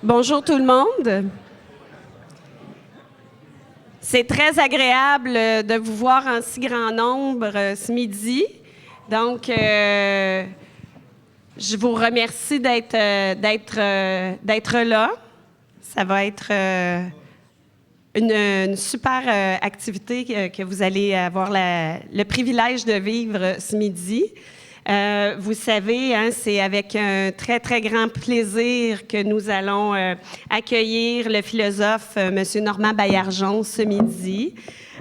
Bonjour tout le monde. C'est très agréable de vous voir en si grand nombre ce midi. Donc, je vous remercie d'être là. Ça va être une super activité que vous allez avoir le privilège de vivre ce midi. Vous savez, hein, c'est avec un très, très grand plaisir que nous allons accueillir le philosophe M. Normand Baillargeon ce midi.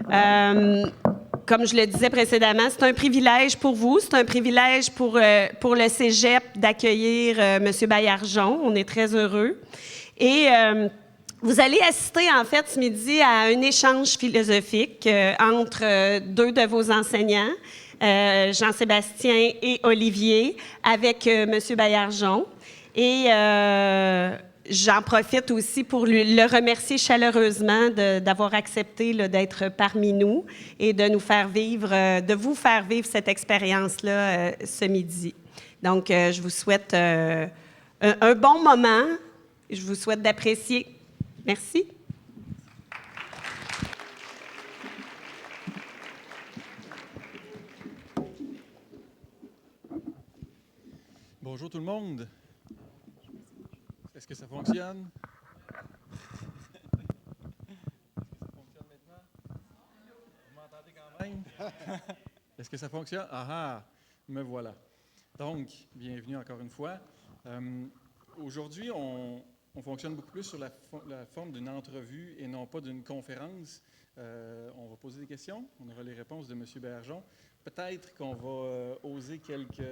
Comme je le disais précédemment, c'est un privilège pour vous, c'est un privilège pour le Cégep d'accueillir M. Baillargeon. On est très heureux. Et vous allez assister, en fait, ce midi à un échange philosophique entre deux de vos enseignants, Jean-Sébastien et Olivier, avec M. Baillargeon. Et j'en profite aussi pour le remercier chaleureusement d'avoir accepté d'être parmi nous et de nous faire vivre, de vous faire vivre cette expérience-là ce midi. Donc, je vous souhaite un bon moment. Je vous souhaite d'apprécier. Merci. Bonjour tout le monde. Est-ce que ça fonctionne? Est-ce que ça fonctionne maintenant? Vous m'entendez quand même? Est-ce que ça fonctionne? Ah ah, me voilà. Donc, bienvenue encore une fois. Aujourd'hui, on fonctionne beaucoup plus sur la forme d'une entrevue et non pas d'une conférence. On va poser des questions, on aura les réponses de M. Baillargeon. Peut-être qu'on va oser quelques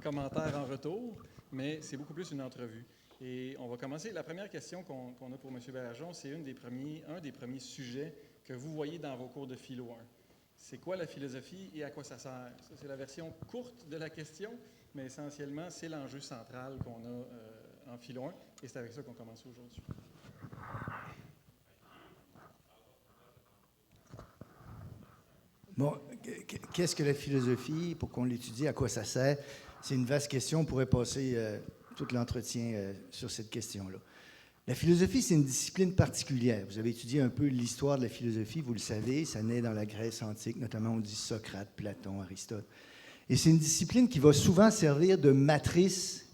commentaires en retour, mais c'est beaucoup plus une entrevue. Et on va commencer. La première question qu'on a pour M. Baillargeon, c'est un des premiers sujets que vous voyez dans vos cours de philo 1. C'est quoi la philosophie et à quoi ça sert? Ça, c'est la version courte de la question, mais essentiellement, c'est l'enjeu central qu'on a en philo 1, et c'est avec ça qu'on commence aujourd'hui. Bon, qu'est-ce que la philosophie? Pourquoi on l'étudie? À quoi ça sert? C'est une vaste question. On pourrait passer tout l'entretien sur cette question-là. La philosophie, c'est une discipline particulière. Vous avez étudié un peu l'histoire de la philosophie, vous le savez, ça naît dans la Grèce antique, notamment on dit Socrate, Platon, Aristote. Et c'est une discipline qui va souvent servir de matrice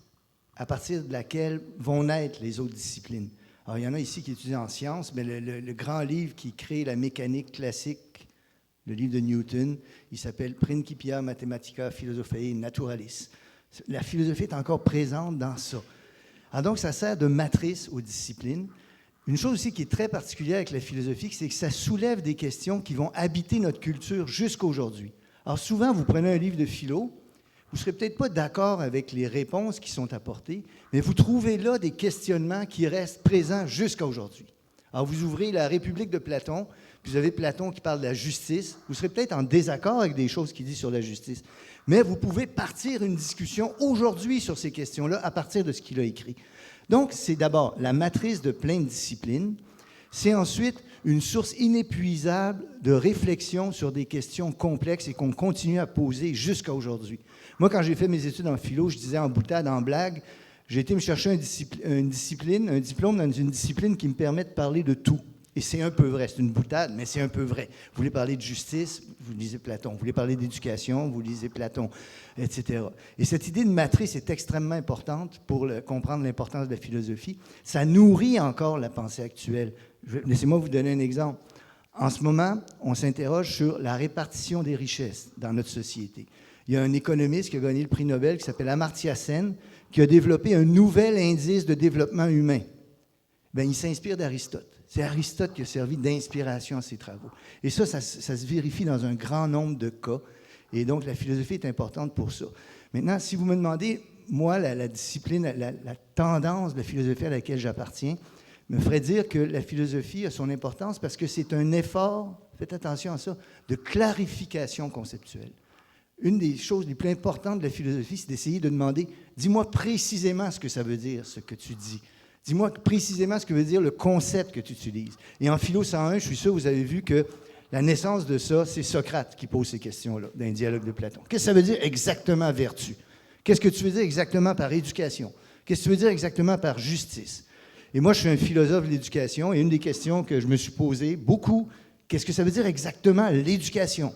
à partir de laquelle vont naître les autres disciplines. Alors, il y en a ici qui étudient en sciences, mais le grand livre qui crée la mécanique classique, le livre de Newton, il s'appelle Principia Mathematica Philosophiae Naturalis. La philosophie est encore présente dans ça. Alors donc, ça sert de matrice aux disciplines. Une chose aussi qui est très particulière avec la philosophie, c'est que ça soulève des questions qui vont habiter notre culture jusqu'à aujourd'hui. Alors souvent, vous prenez un livre de philo, vous ne serez peut-être pas d'accord avec les réponses qui sont apportées, mais vous trouvez là des questionnements qui restent présents jusqu'à aujourd'hui. Alors vous ouvrez la République de Platon, puis vous avez Platon qui parle de la justice. Vous serez peut-être en désaccord avec des choses qu'il dit sur la justice, mais vous pouvez partir une discussion aujourd'hui sur ces questions-là à partir de ce qu'il a écrit. Donc, c'est d'abord la matrice de plein de disciplines. C'est ensuite une source inépuisable de réflexion sur des questions complexes et qu'on continue à poser jusqu'à aujourd'hui. Moi, quand j'ai fait mes études en philo, je disais en boutade, en blague, j'ai été me chercher un diplôme dans une discipline qui me permet de parler de tout. Et c'est un peu vrai, c'est une boutade, mais c'est un peu vrai. Vous voulez parler de justice, vous lisez Platon. Vous voulez parler d'éducation, vous lisez Platon, etc. Et cette idée de matrice est extrêmement importante pour comprendre l'importance de la philosophie. Ça nourrit encore la pensée actuelle. Laissez-moi vous donner un exemple. En ce moment, on s'interroge sur la répartition des richesses dans notre société. Il y a un économiste qui a gagné le prix Nobel qui s'appelle Amartya Sen, qui a développé un nouvel indice de développement humain. Bien, il s'inspire d'Aristote. C'est Aristote qui a servi d'inspiration à ses travaux. Et ça se vérifie dans un grand nombre de cas. Et donc, la philosophie est importante pour ça. Maintenant, si vous me demandez, moi, la discipline, la tendance de la philosophie à laquelle j'appartiens, me ferait dire que la philosophie a son importance parce que c'est un effort, faites attention à ça, de clarification conceptuelle. Une des choses les plus importantes de la philosophie, c'est d'essayer de demander, dis-moi précisément ce que ça veut dire, ce que tu dis. Dis-moi précisément ce que veut dire le concept que tu utilises. Et en philo 101, je suis sûr que vous avez vu que La naissance de ça, c'est Socrate qui pose ces questions-là dans un dialogue de Platon. Qu'est-ce que ça veut dire exactement vertu? Qu'est-ce que tu veux dire exactement par éducation? Qu'est-ce que tu veux dire exactement par justice? Et moi, je suis un philosophe de l'éducation et une des questions que je me suis posée beaucoup, qu'est-ce que ça veut dire exactement l'éducation?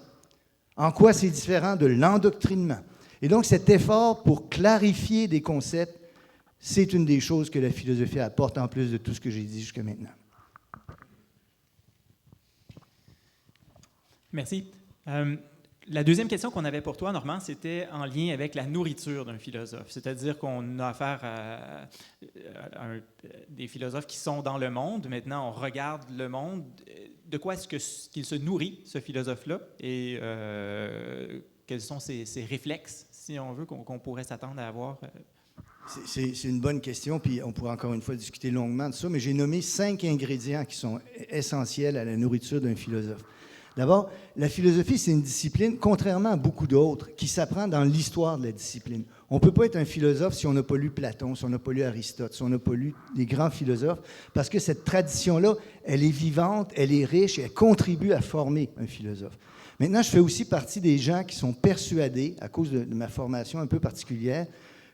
En quoi c'est différent de l'endoctrinement? Et donc, cet effort pour clarifier des concepts, c'est une des choses que la philosophie apporte en plus de tout ce que j'ai dit jusqu'à maintenant. Merci. La deuxième question qu'on avait pour toi, Normand, c'était en lien avec la nourriture d'un philosophe. C'est-à-dire qu'on a affaire à des philosophes qui sont dans le monde. Maintenant, on regarde le monde. De quoi est-ce qu'il se nourrit, ce philosophe-là? Et quels sont ses réflexes, si on veut, qu'on pourrait s'attendre à avoir? C'est une bonne question, puis on pourra encore une fois discuter longuement de ça, mais j'ai nommé 5 ingrédients qui sont essentiels à la nourriture d'un philosophe. D'abord, la philosophie, c'est une discipline, contrairement à beaucoup d'autres, qui s'apprend dans l'histoire de la discipline. On ne peut pas être un philosophe si on n'a pas lu Platon, si on n'a pas lu Aristote, si on n'a pas lu les grands philosophes, parce que cette tradition-là, elle est vivante, elle est riche et elle contribue à former un philosophe. Maintenant, je fais aussi partie des gens qui sont persuadés, à cause de ma formation un peu particulière,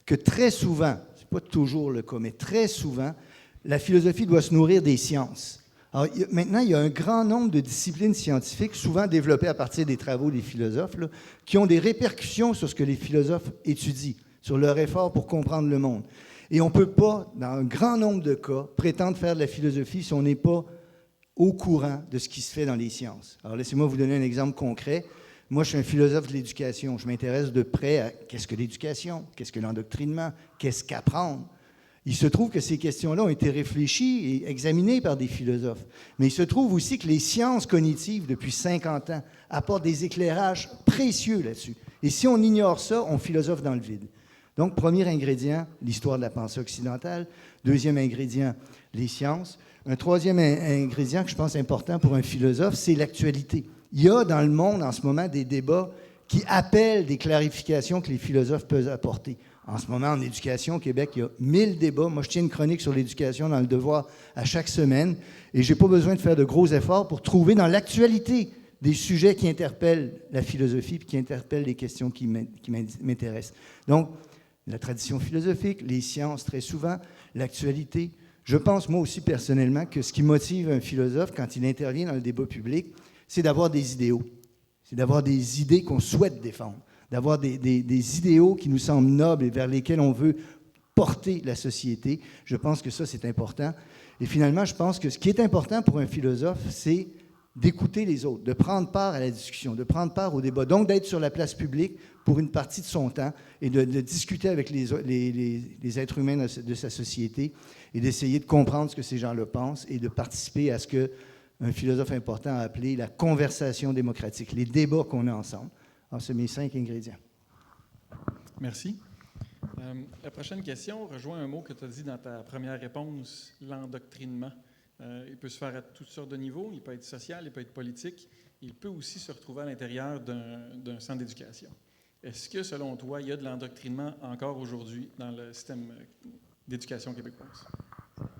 que très souvent, ce n'est pas toujours le cas, mais très souvent, la philosophie doit se nourrir des sciences. Alors, maintenant, il y a un grand nombre de disciplines scientifiques, souvent développées à partir des travaux des philosophes, là, qui ont des répercussions sur ce que les philosophes étudient, sur leur effort pour comprendre le monde. Et on ne peut pas, dans un grand nombre de cas, prétendre faire de la philosophie si on n'est pas au courant de ce qui se fait dans les sciences. Alors, laissez-moi vous donner un exemple concret. Moi, je suis un philosophe de l'éducation. Je m'intéresse de près à qu'est-ce que l'éducation, qu'est-ce que l'endoctrinement, qu'est-ce qu'apprendre. Il se trouve que ces questions-là ont été réfléchies et examinées par des philosophes. Mais il se trouve aussi que les sciences cognitives, depuis 50 ans, apportent des éclairages précieux là-dessus. Et si on ignore ça, on philosophe dans le vide. Donc, premier ingrédient, l'histoire de la pensée occidentale. Deuxième ingrédient, les sciences. Un troisième ingrédient que je pense important pour un philosophe, c'est l'actualité. Il y a dans le monde en ce moment des débats qui appellent des clarifications que les philosophes peuvent apporter. En ce moment, en éducation au Québec, il y a 1000 débats. Moi, je tiens une chronique sur l'éducation dans Le Devoir à chaque semaine et je n'ai pas besoin de faire de gros efforts pour trouver dans l'actualité des sujets qui interpellent la philosophie et qui interpellent les questions qui m'intéressent. Donc, la tradition philosophique, les sciences très souvent, l'actualité. Je pense, moi aussi personnellement, que ce qui motive un philosophe quand il intervient dans le débat public, c'est d'avoir des idéaux. C'est d'avoir des idées qu'on souhaite défendre, d'avoir des idéaux qui nous semblent nobles et vers lesquels on veut porter la société. Je pense que ça, c'est important. Et finalement, je pense que ce qui est important pour un philosophe, c'est d'écouter les autres, de prendre part à la discussion, de prendre part au débat, donc d'être sur la place publique pour une partie de son temps et de discuter avec les êtres humains de sa société et d'essayer de comprendre ce que ces gens-là pensent et de participer à ce qu'un philosophe important a appelé la conversation démocratique, les débats qu'on a ensemble. Alors, c'est mes 5 ingrédients. Merci. La prochaine question rejoint un mot que tu as dit dans ta première réponse, l'endoctrinement. Il peut se faire à toutes sortes de niveaux. Il peut être social, il peut être politique. Il peut aussi se retrouver à l'intérieur d'un centre d'éducation. Est-ce que, selon toi, il y a de l'endoctrinement encore aujourd'hui dans le système d'éducation québécoise?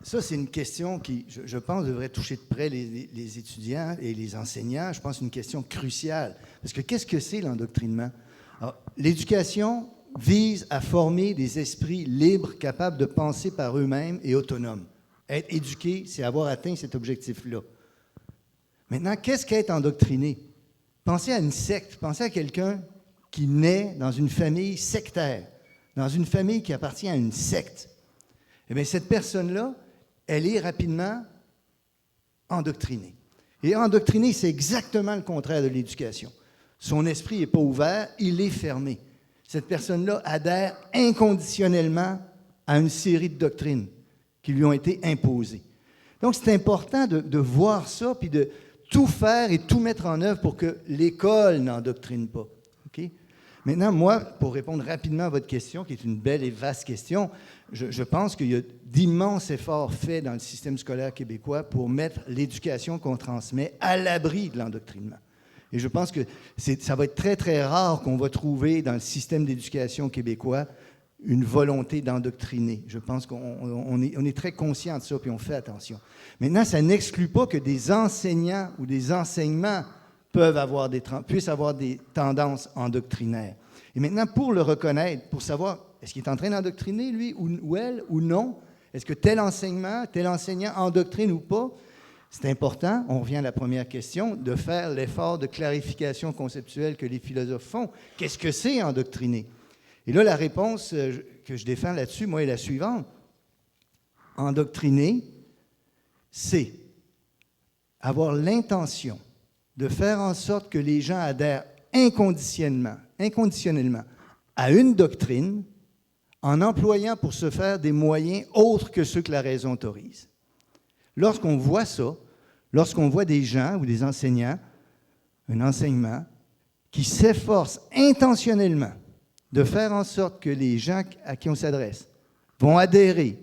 Ça, c'est une question qui, je pense, devrait toucher de près les étudiants et les enseignants. Je pense que c'est une question cruciale. Parce que qu'est-ce que c'est l'endoctrinement? Alors, l'éducation vise à former des esprits libres, capables de penser par eux-mêmes et autonomes. Être éduqué, c'est avoir atteint cet objectif-là. Maintenant, qu'est-ce qu'être endoctriné? Pensez à une secte, pensez à quelqu'un qui naît dans une famille sectaire, dans une famille qui appartient à une secte. Eh bien, cette personne-là, elle est rapidement endoctrinée. Et endoctrinée, c'est exactement le contraire de l'éducation. Son esprit n'est pas ouvert, il est fermé. Cette personne-là adhère inconditionnellement à une série de doctrines qui lui ont été imposées. Donc, c'est important de voir ça, puis de tout faire et tout mettre en œuvre pour que l'école n'endoctrine pas. Okay? Maintenant, moi, pour répondre rapidement à votre question, qui est une belle et vaste question, je pense qu'il y a d'immenses efforts faits dans le système scolaire québécois pour mettre l'éducation qu'on transmet à l'abri de l'endoctrinement. Et je pense que ça va être très, très rare qu'on va trouver dans le système d'éducation québécois une volonté d'endoctriner. Je pense qu'on est très conscient de ça, puis on fait attention. Maintenant, ça n'exclut pas que des enseignants ou des enseignements puissent avoir des tendances endoctrinaires. Et maintenant, pour le reconnaître, pour savoir est-ce qu'il est en train d'endoctriner, lui, ou elle, ou non, est-ce que tel enseignement, tel enseignant endoctrine ou pas, c'est important, on revient à la première question, de faire l'effort de clarification conceptuelle que les philosophes font. Qu'est-ce que c'est endoctriner? Et là, la réponse que je défends là-dessus, moi, est la suivante. Endoctriner, c'est avoir l'intention de faire en sorte que les gens adhèrent inconditionnellement à une doctrine en employant pour ce faire des moyens autres que ceux que la raison autorise. Lorsqu'on voit ça, lorsqu'on voit des gens ou des enseignants, un enseignement, qui s'efforcent intentionnellement de faire en sorte que les gens à qui on s'adresse vont adhérer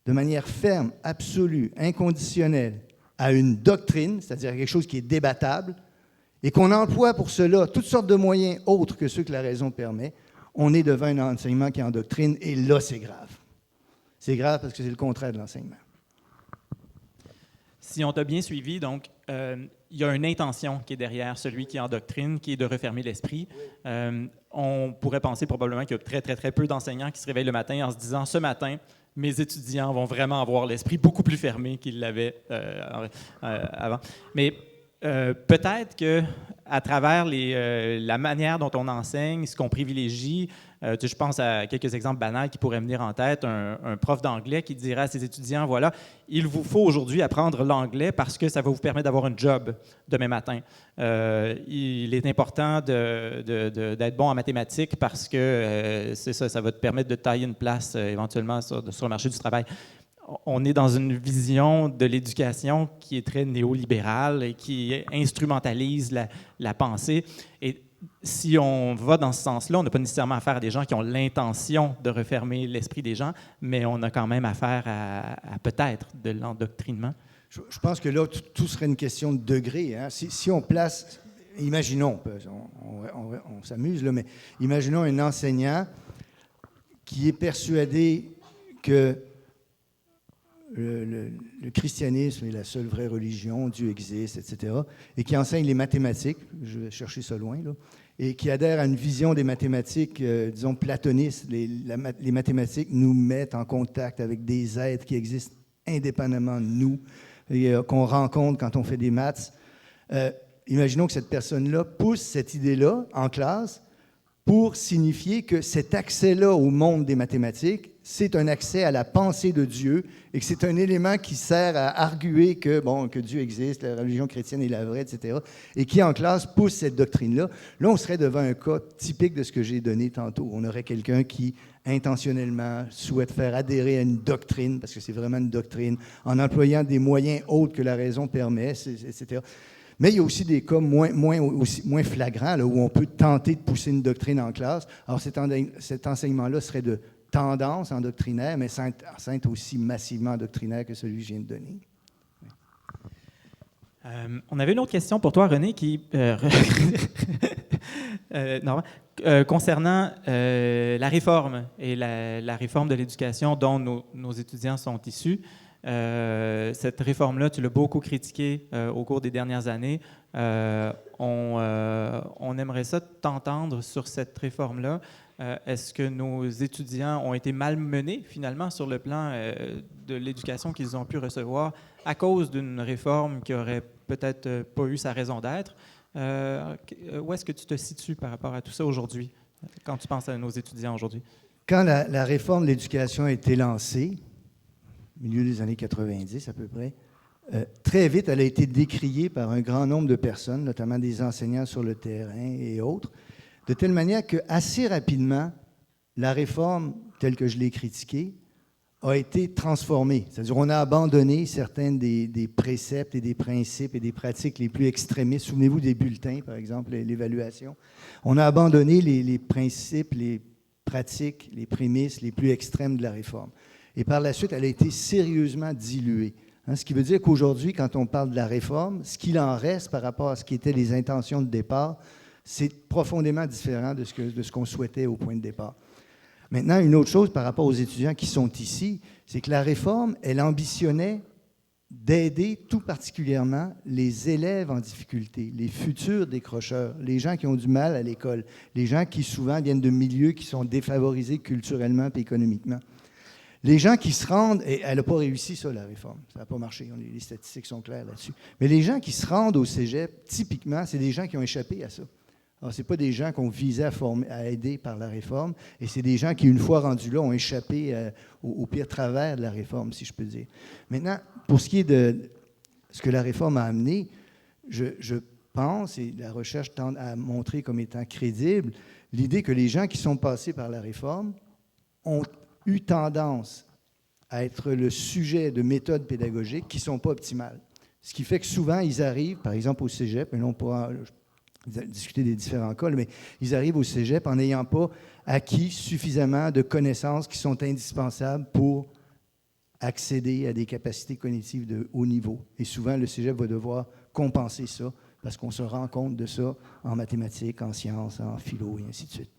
de manière ferme, absolue, inconditionnelle à une doctrine, c'est-à-dire à quelque chose qui est débattable, et qu'on emploie pour cela toutes sortes de moyens autres que ceux que la raison permet, on est devant un enseignement qui est en doctrine, et là, c'est grave. C'est grave parce que c'est le contraire de l'enseignement. Si on t'a bien suivi, donc, il y a une intention qui est derrière celui qui est en doctrine, qui est de refermer l'esprit. On pourrait penser probablement qu'il y a très, très, très peu d'enseignants qui se réveillent le matin en se disant « Ce matin, mes étudiants vont vraiment avoir l'esprit beaucoup plus fermé qu'ils l'avaient avant. » Mais peut-être qu'à travers la manière dont on enseigne, ce qu'on privilégie, je pense à quelques exemples banals qui pourraient me venir en tête. Un prof d'anglais qui dirait à ses étudiants, voilà, il vous faut aujourd'hui apprendre l'anglais parce que ça va vous permettre d'avoir un job demain matin. Il est important d'être bon en mathématiques parce que c'est ça va te permettre de tailler une place éventuellement sur le marché du travail. On est dans une vision de l'éducation qui est très néolibérale et qui instrumentalise la pensée. Et si on va dans ce sens-là, on n'a pas nécessairement affaire à des gens qui ont l'intention de refermer l'esprit des gens, mais on a quand même affaire à peut-être de l'endoctrinement. Je pense que là, tout serait une question de degré. Hein? Si on place, imaginons, on s'amuse, là, mais imaginons un enseignant qui est persuadé que le christianisme est la seule vraie religion, Dieu existe, etc., et qui enseigne les mathématiques, je vais chercher ça loin, là, et qui adhère à une vision des mathématiques, disons, platonistes. Les mathématiques nous mettent en contact avec des êtres qui existent indépendamment de nous, et qu'on rencontre quand on fait des maths. Imaginons que cette personne-là pousse cette idée-là en classe pour signifier que cet accès-là au monde des mathématiques, c'est un accès à la pensée de Dieu et que c'est un élément qui sert à arguer que Dieu existe, la religion chrétienne est la vraie, etc., et qui, en classe, pousse cette doctrine-là. Là, on serait devant un cas typique de ce que j'ai donné tantôt. On aurait quelqu'un qui, intentionnellement, souhaite faire adhérer à une doctrine, parce que c'est vraiment une doctrine, en employant des moyens autres que la raison permet, etc. Mais il y a aussi des cas moins flagrants, là, où on peut tenter de pousser une doctrine en classe. Alors, cet enseignement-là serait de tendance endoctrinaire, mais sans être aussi massivement endoctrinaire que celui que je viens de donner. On avait une autre question pour toi, René, qui concernant la réforme et la réforme de l'éducation dont nos étudiants sont issus. Cette réforme-là, tu l'as beaucoup critiquée au cours des dernières années. On aimerait ça t'entendre sur cette réforme-là. Est-ce que nos étudiants ont été malmenés, finalement, sur le plan de l'éducation qu'ils ont pu recevoir à cause d'une réforme qui n'aurait peut-être pas eu sa raison d'être? Où est-ce que tu te situes par rapport à tout ça aujourd'hui, quand tu penses à nos étudiants aujourd'hui? Quand la réforme de l'éducation a été lancée, au milieu des années 90 à peu près, très vite, elle a été décriée par un grand nombre de personnes, notamment des enseignants sur le terrain et autres, de telle manière qu'assez rapidement, la réforme, telle que je l'ai critiquée, a été transformée. C'est-à-dire qu'on a abandonné certains des préceptes et des principes et des pratiques les plus extrémistes. Souvenez-vous des bulletins, par exemple, l'évaluation. On a abandonné les principes, les pratiques, les prémices les plus extrêmes de la réforme. Et par la suite, elle a été sérieusement diluée. Ce qui veut dire qu'aujourd'hui, quand on parle de la réforme, ce qu'il en reste par rapport à ce qui étaient les intentions de départ, c'est profondément différent de ce qu'on souhaitait au point de départ. Maintenant, une autre chose par rapport aux étudiants qui sont ici, c'est que la réforme, elle ambitionnait d'aider tout particulièrement les élèves en difficulté, les futurs décrocheurs, les gens qui ont du mal à l'école, les gens qui souvent viennent de milieux qui sont défavorisés culturellement et économiquement. Les gens qui se rendent, et elle n'a pas réussi ça, la réforme, ça n'a pas marché, les statistiques sont claires là-dessus, mais les gens qui se rendent au cégep, typiquement, c'est des gens qui ont échappé à ça. Alors, ce n'est pas des gens qu'on visait à aider par la réforme, et c'est des gens qui, une fois rendus là, ont échappé au pire travers de la réforme, si je peux dire. Maintenant, pour ce qui est de ce que la réforme a amené, je pense, et la recherche tend à montrer comme étant crédible, l'idée que les gens qui sont passés par la réforme ont eu tendance à être le sujet de méthodes pédagogiques qui ne sont pas optimales. Ce qui fait que souvent, ils arrivent, par exemple au cégep, et là, on pourra discuter des différents cas, mais ils arrivent au cégep en n'ayant pas acquis suffisamment de connaissances qui sont indispensables pour accéder à des capacités cognitives de haut niveau. Et souvent, le cégep va devoir compenser ça, parce qu'on se rend compte de ça en mathématiques, en sciences, en philo, et ainsi de suite.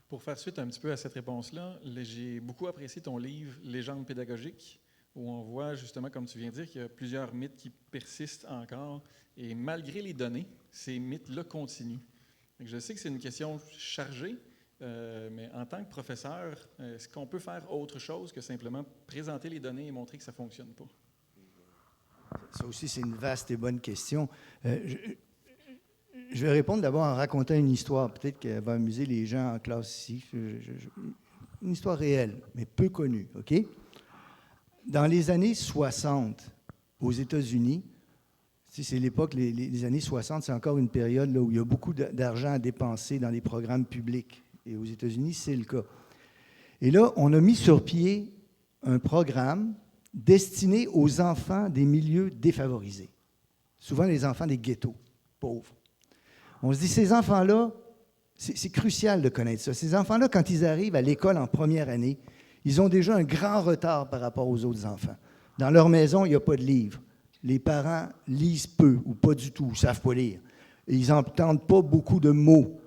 Pour faire suite un petit peu à cette réponse-là, j'ai beaucoup apprécié ton livre « Légendes pédagogiques », où on voit justement, comme tu viens de dire, qu'il y a plusieurs mythes qui persistent encore, et malgré les données, ces mythes-là continuent. Je sais que c'est une question chargée, mais en tant que professeur, est-ce qu'on peut faire autre chose que simplement présenter les données et montrer que ça ne fonctionne pas? Ça aussi, c'est une vaste et bonne question. Je vais répondre d'abord en racontant une histoire. Peut-être qu'elle va amuser les gens en classe ici. Une histoire réelle, mais peu connue. OK? Dans les années 60, aux États-Unis, c'est l'époque, les années 60, c'est encore une période là, où il y a beaucoup d'argent à dépenser dans les programmes publics. Et aux États-Unis, c'est le cas. Et là, on a mis sur pied un programme destiné aux enfants des milieux défavorisés. Souvent les enfants des ghettos, pauvres. On se dit, ces enfants-là, c'est crucial de connaître ça. Ces enfants-là, quand ils arrivent à l'école en première année, ils ont déjà un grand retard par rapport aux autres enfants. Dans leur maison, il n'y a pas de livres. Les parents lisent peu ou pas du tout, ne savent pas lire. Et ils n'entendent pas beaucoup de mots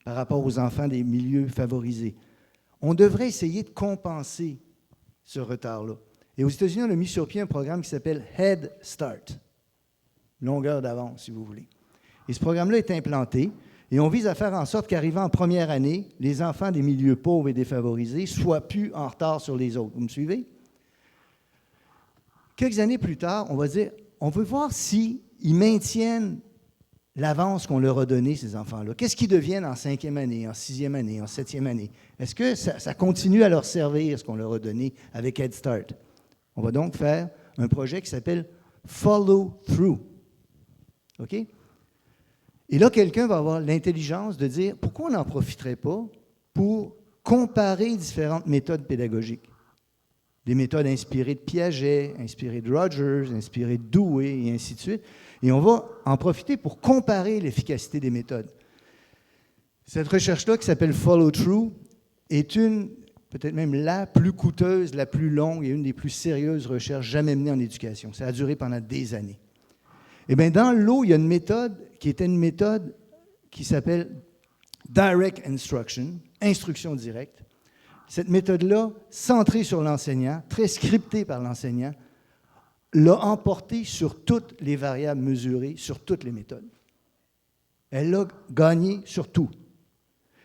par rapport aux enfants des milieux favorisés. On devrait essayer de compenser ce retard-là. Et aux États-Unis, on a mis sur pied un programme qui s'appelle Head Start. Longueur d'avance, si vous voulez. Et ce programme-là est implanté et on vise à faire en sorte qu'arrivant en première année, les enfants des milieux pauvres et défavorisés soient plus en retard sur les autres. Vous me suivez? Quelques années plus tard, on va dire, on veut voir s'ils maintiennent l'avance qu'on leur a donnée, ces enfants-là. Qu'est-ce qu'ils deviennent en 5e année, en 6e année, en 7e année? Est-ce que ça continue à leur servir, ce qu'on leur a donné avec Head Start? On va donc faire un projet qui s'appelle Follow Through. OK? Et là, quelqu'un va avoir l'intelligence de dire pourquoi on n'en profiterait pas pour comparer différentes méthodes pédagogiques. Des méthodes inspirées de Piaget, inspirées de Rogers, inspirées de Dewey, et ainsi de suite. Et on va en profiter pour comparer l'efficacité des méthodes. Cette recherche-là, qui s'appelle Follow Through, est peut-être même la plus coûteuse, la plus longue et une des plus sérieuses recherches jamais menées en éducation. Ça a duré pendant des années. Eh bien, dans le lot, il y a une méthode qui était une méthode qui s'appelle Direct Instruction, instruction directe. Cette méthode-là, centrée sur l'enseignant, très scriptée par l'enseignant, l'a emporté sur toutes les variables mesurées, sur toutes les méthodes. Elle l'a gagné sur tout.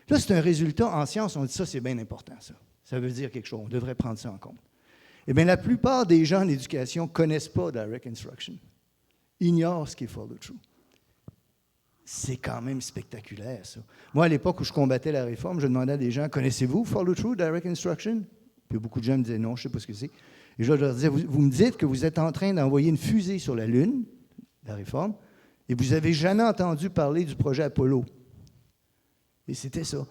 Là, c'est un résultat en sciences, on dit ça, c'est bien important, ça. Ça veut dire quelque chose, on devrait prendre ça en compte. Eh bien, la plupart des gens en éducation ne connaissent pas Direct Instruction, ignorent ce qui est Follow Through. C'est quand même spectaculaire, ça. Moi, à l'époque où je combattais la réforme, je demandais à des gens, connaissez-vous Follow Through, Direct Instruction? Puis beaucoup de gens me disaient, non, je ne sais pas ce que c'est. Et je leur disais, vous me dites que vous êtes en train d'envoyer une fusée sur la Lune, la réforme, et vous n'avez jamais entendu parler du projet Apollo. Et c'était ça.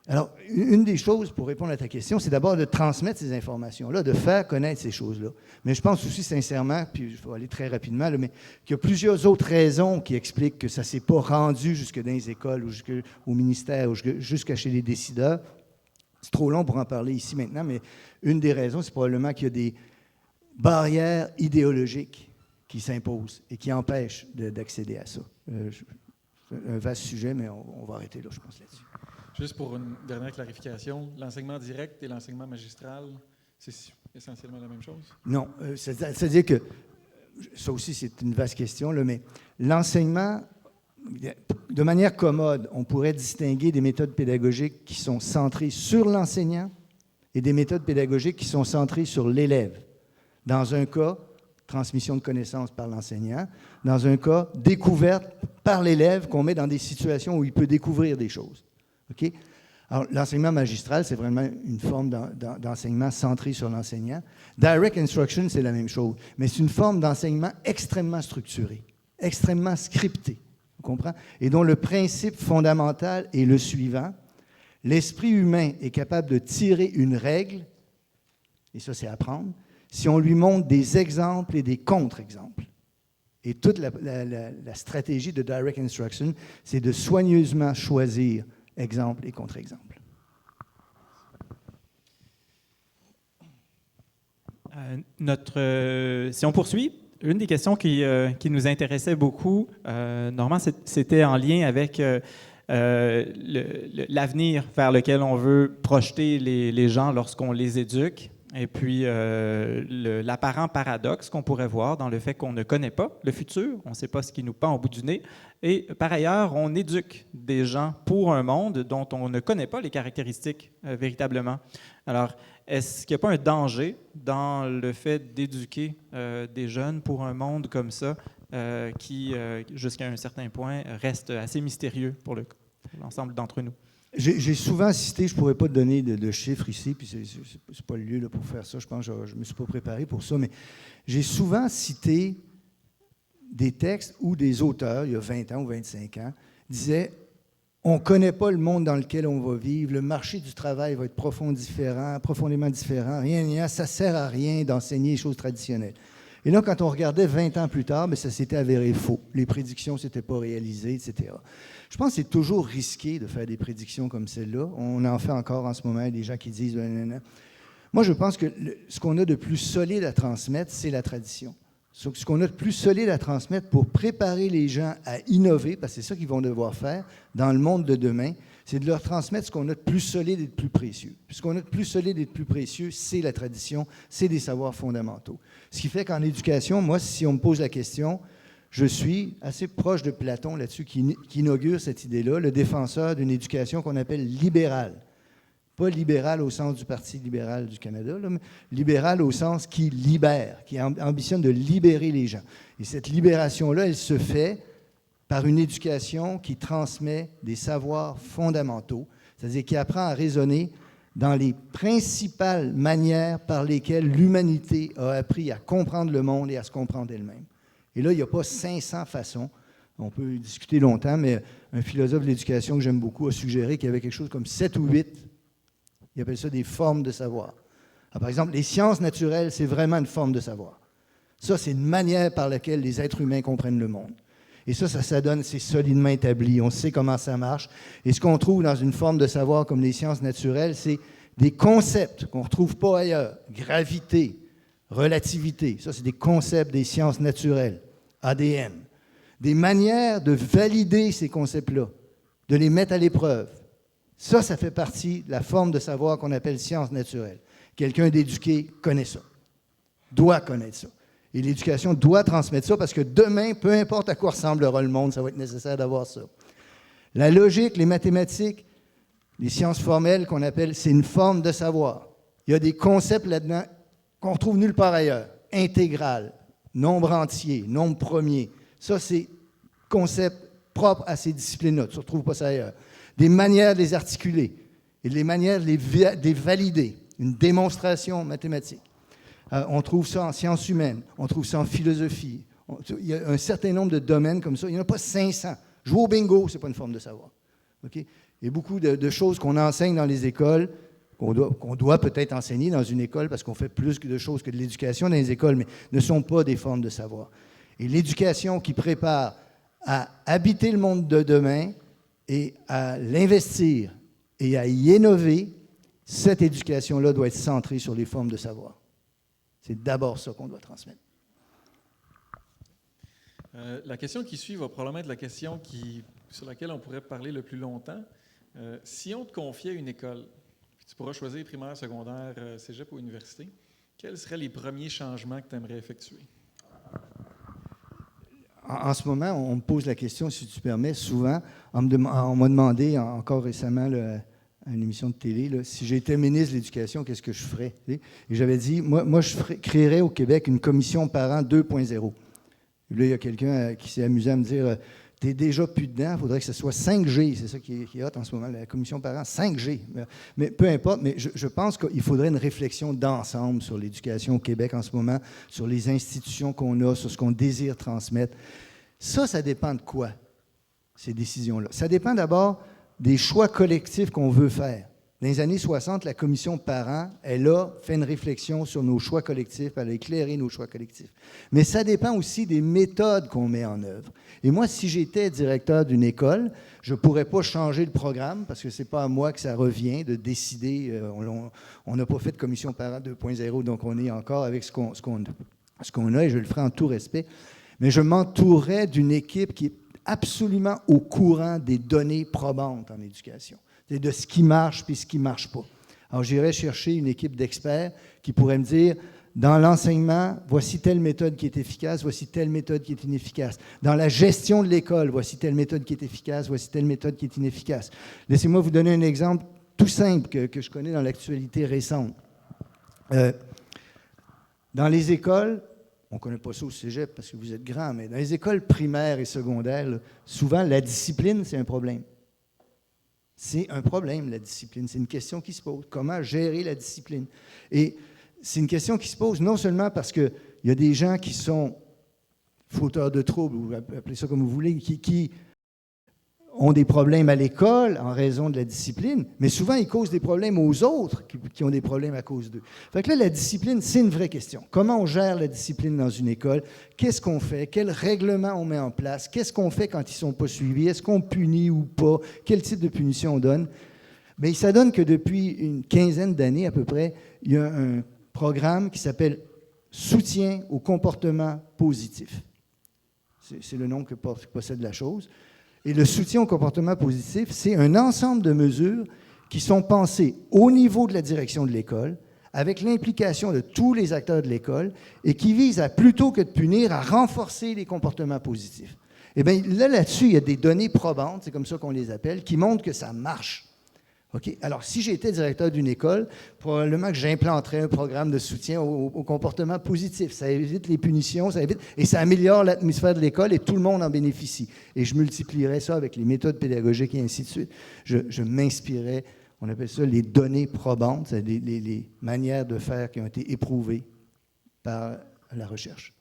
Alors, une des choses, pour répondre à ta question, c'est d'abord de transmettre ces informations-là, de faire connaître ces choses-là. Mais je pense aussi sincèrement, puis je vais aller très rapidement, là, mais qu'il y a plusieurs autres raisons qui expliquent que ça ne s'est pas rendu jusque dans les écoles ou jusqu'au ministère ou jusqu'à chez les décideurs. C'est trop long pour en parler ici maintenant, mais une des raisons, c'est probablement qu'il y a des barrières idéologiques qui s'imposent et qui empêchent d'accéder à ça. C'est un vaste sujet, mais on va arrêter là, je pense, là-dessus. Juste pour une dernière clarification, l'enseignement direct et l'enseignement magistral, essentiellement la même chose? Non. C'est-à-dire que, ça aussi, c'est une vaste question, là, mais l'enseignement, de manière commode, on pourrait distinguer des méthodes pédagogiques qui sont centrées sur l'enseignant et des méthodes pédagogiques qui sont centrées sur l'élève. Dans un cas, transmission de connaissances par l'enseignant. Dans un cas, découverte par l'élève qu'on met dans des situations où il peut découvrir des choses. OK? Alors, l'enseignement magistral, c'est vraiment une forme d'enseignement centré sur l'enseignant. Direct instruction, c'est la même chose, mais c'est une forme d'enseignement extrêmement structurée, extrêmement scriptée, vous comprenez? Et dont le principe fondamental est le suivant. L'esprit humain est capable de tirer une règle, et ça, c'est apprendre, si on lui montre des exemples et des contre-exemples. Et toute la stratégie de direct instruction, c'est de soigneusement choisir exemple et contre-exemple. Si on poursuit, une des questions qui nous intéressait beaucoup, Normand, c'était en lien avec l'avenir vers lequel on veut projeter les gens lorsqu'on les éduque. Et puis, l'apparent paradoxe qu'on pourrait voir dans le fait qu'on ne connaît pas le futur, on ne sait pas ce qui nous pend au bout du nez. Et par ailleurs, on éduque des gens pour un monde dont on ne connaît pas les caractéristiques véritablement. Alors, est-ce qu'il n'y a pas un danger dans le fait d'éduquer des jeunes pour un monde comme ça qui, jusqu'à un certain point, reste assez mystérieux pour l'ensemble d'entre nous? J'ai souvent cité, je ne pourrais pas te donner de chiffres ici, puis ce n'est pas le lieu là, pour faire ça, je pense que je ne me suis pas préparé pour ça, mais j'ai souvent cité des textes où des auteurs, il y a 20 ans ou 25 ans, disaient « On ne connaît pas le monde dans lequel on va vivre, le marché du travail va être profondément différent, rien, ça ne sert à rien d'enseigner les choses traditionnelles. » Et là, quand on regardait 20 ans plus tard, bien, ça s'était avéré faux. Les prédictions ne s'étaient pas réalisées, etc. Je pense que c'est toujours risqué de faire des prédictions comme celle-là. On en fait encore en ce moment, des gens qui disent « Moi, je pense que ce qu'on a de plus solide à transmettre, c'est la tradition. Ce qu'on a de plus solide à transmettre pour préparer les gens à innover, parce que c'est ça qu'ils vont devoir faire dans le monde de demain, c'est de leur transmettre ce qu'on a de plus solide et de plus précieux. Puis ce qu'on a de plus solide et de plus précieux, c'est la tradition, c'est des savoirs fondamentaux. Ce qui fait qu'en éducation, moi, si on me pose la question, je suis assez proche de Platon là-dessus, qui inaugure cette idée-là, le défenseur d'une éducation qu'on appelle libérale. Pas libéral au sens du Parti libéral du Canada, là, mais libéral au sens qui libère, qui ambitionne de libérer les gens. Et cette libération-là, elle se fait par une éducation qui transmet des savoirs fondamentaux, c'est-à-dire qui apprend à raisonner dans les principales manières par lesquelles l'humanité a appris à comprendre le monde et à se comprendre elle-même. Et là, il n'y a pas 500 façons. On peut discuter longtemps, mais un philosophe de l'éducation que j'aime beaucoup a suggéré qu'il y avait quelque chose comme 7 ou 8. Il appelle ça des formes de savoir. Alors, par exemple, les sciences naturelles, c'est vraiment une forme de savoir. Ça, c'est une manière par laquelle les êtres humains comprennent le monde. Et ça donne, c'est solidement établi. On sait comment ça marche. Et ce qu'on trouve dans une forme de savoir comme les sciences naturelles, c'est des concepts qu'on ne retrouve pas ailleurs. Gravité, relativité, ça, c'est des concepts des sciences naturelles. ADN. Des manières de valider ces concepts-là, de les mettre à l'épreuve. Ça fait partie de la forme de savoir qu'on appelle sciences naturelles. Quelqu'un d'éduqué connaît ça, doit connaître ça. Et l'éducation doit transmettre ça parce que demain, peu importe à quoi ressemblera le monde, ça va être nécessaire d'avoir ça. La logique, les mathématiques, les sciences formelles qu'on appelle, c'est une forme de savoir. Il y a des concepts là-dedans qu'on retrouve nulle part ailleurs. Intégral, nombre entier, nombre premier. Ça, c'est concept propre à ces disciplines-là. Tu ne retrouves pas ça ailleurs. Des manières de les articuler et des manières de les valider. Une démonstration mathématique. On trouve ça en sciences humaines, on trouve ça en philosophie. Il y a un certain nombre de domaines comme ça. Il n'y en a pas 500. Jouer au bingo, ce n'est pas une forme de savoir. Okay? Il y a beaucoup de choses qu'on enseigne dans les écoles, qu'on doit peut-être enseigner dans une école parce qu'on fait plus de choses que de l'éducation dans les écoles, mais ne sont pas des formes de savoir. Et l'éducation qui prépare à habiter le monde de demain et à l'investir et à y innover, cette éducation-là doit être centrée sur les formes de savoir. C'est d'abord ça qu'on doit transmettre. La question qui suit va probablement être la question sur laquelle on pourrait parler le plus longtemps. Si on te confiait une école, tu pourras choisir primaire, secondaire, cégep ou université, quels seraient les premiers changements que tu aimerais effectuer? En ce moment, on me pose la question, si tu permets, souvent, on m'a demandé encore récemment là, à une émission de télé, là, si j'étais ministre de l'Éducation, qu'est-ce que je ferais? Et j'avais dit, moi je créerais au Québec une commission parents 2.0. Là, il y a quelqu'un qui s'est amusé à me dire, t'es déjà plus dedans, il faudrait que ce soit 5G, c'est ça qui est hot en ce moment, la commission parents, 5G. Mais peu importe, mais je pense qu'il faudrait une réflexion d'ensemble sur l'éducation au Québec en ce moment, sur les institutions qu'on a, sur ce qu'on désire transmettre. Ça dépend de quoi, ces décisions-là? Ça dépend d'abord des choix collectifs qu'on veut faire. Dans les années 60, la commission parents, elle a fait une réflexion sur nos choix collectifs, elle a éclairé nos choix collectifs. Mais ça dépend aussi des méthodes qu'on met en œuvre. Et moi, si j'étais directeur d'une école, je ne pourrais pas changer le programme parce que ce n'est pas à moi que ça revient de décider. On n'a pas fait de commission parents 2.0, donc on est encore avec ce qu'on a et je le ferai en tout respect. Mais je m'entourerais d'une équipe qui est absolument au courant des données probantes en éducation, de ce qui marche puis ce qui ne marche pas. Alors, j'irais chercher une équipe d'experts qui pourrait me dire, dans l'enseignement, voici telle méthode qui est efficace, voici telle méthode qui est inefficace. Dans la gestion de l'école, voici telle méthode qui est efficace, voici telle méthode qui est inefficace. Laissez-moi vous donner un exemple tout simple que je connais dans l'actualité récente. Dans les écoles, on ne connaît pas ça au cégep parce que vous êtes grand, mais dans les écoles primaires et secondaires, là, souvent, la discipline, c'est un problème. C'est un problème, la discipline. C'est une question qui se pose. Comment gérer la discipline? Et c'est une question qui se pose non seulement parce qu'il y a des gens qui sont fauteurs de troubles, ou appelez ça comme vous voulez, qui ont des problèmes à l'école en raison de la discipline, mais souvent, ils causent des problèmes aux autres qui ont des problèmes à cause d'eux. Fait que là, la discipline, c'est une vraie question. Comment on gère la discipline dans une école? Qu'est-ce qu'on fait? Quel règlement on met en place? Qu'est-ce qu'on fait quand ils ne sont pas suivis? Est-ce qu'on punit ou pas? Quel type de punition on donne? Bien, ça donne que depuis une quinzaine d'années à peu près, il y a un programme qui s'appelle « Soutien au comportement positif ». C'est le nom que possède la chose. Et le soutien au comportement positif, c'est un ensemble de mesures qui sont pensées au niveau de la direction de l'école, avec l'implication de tous les acteurs de l'école, et qui visent à, plutôt que de punir, à renforcer les comportements positifs. Eh bien, là-dessus, il y a des données probantes, c'est comme ça qu'on les appelle, qui montrent que ça marche. Okay? Alors, si j'étais directeur d'une école, probablement que j'implanterais un programme de soutien au comportement positif. Ça évite les punitions, et ça améliore l'atmosphère de l'école et tout le monde en bénéficie. Et je multiplierais ça avec les méthodes pédagogiques et ainsi de suite. Je m'inspirais, on appelle ça les données probantes, c'est les manières de faire qui ont été éprouvées par la recherche.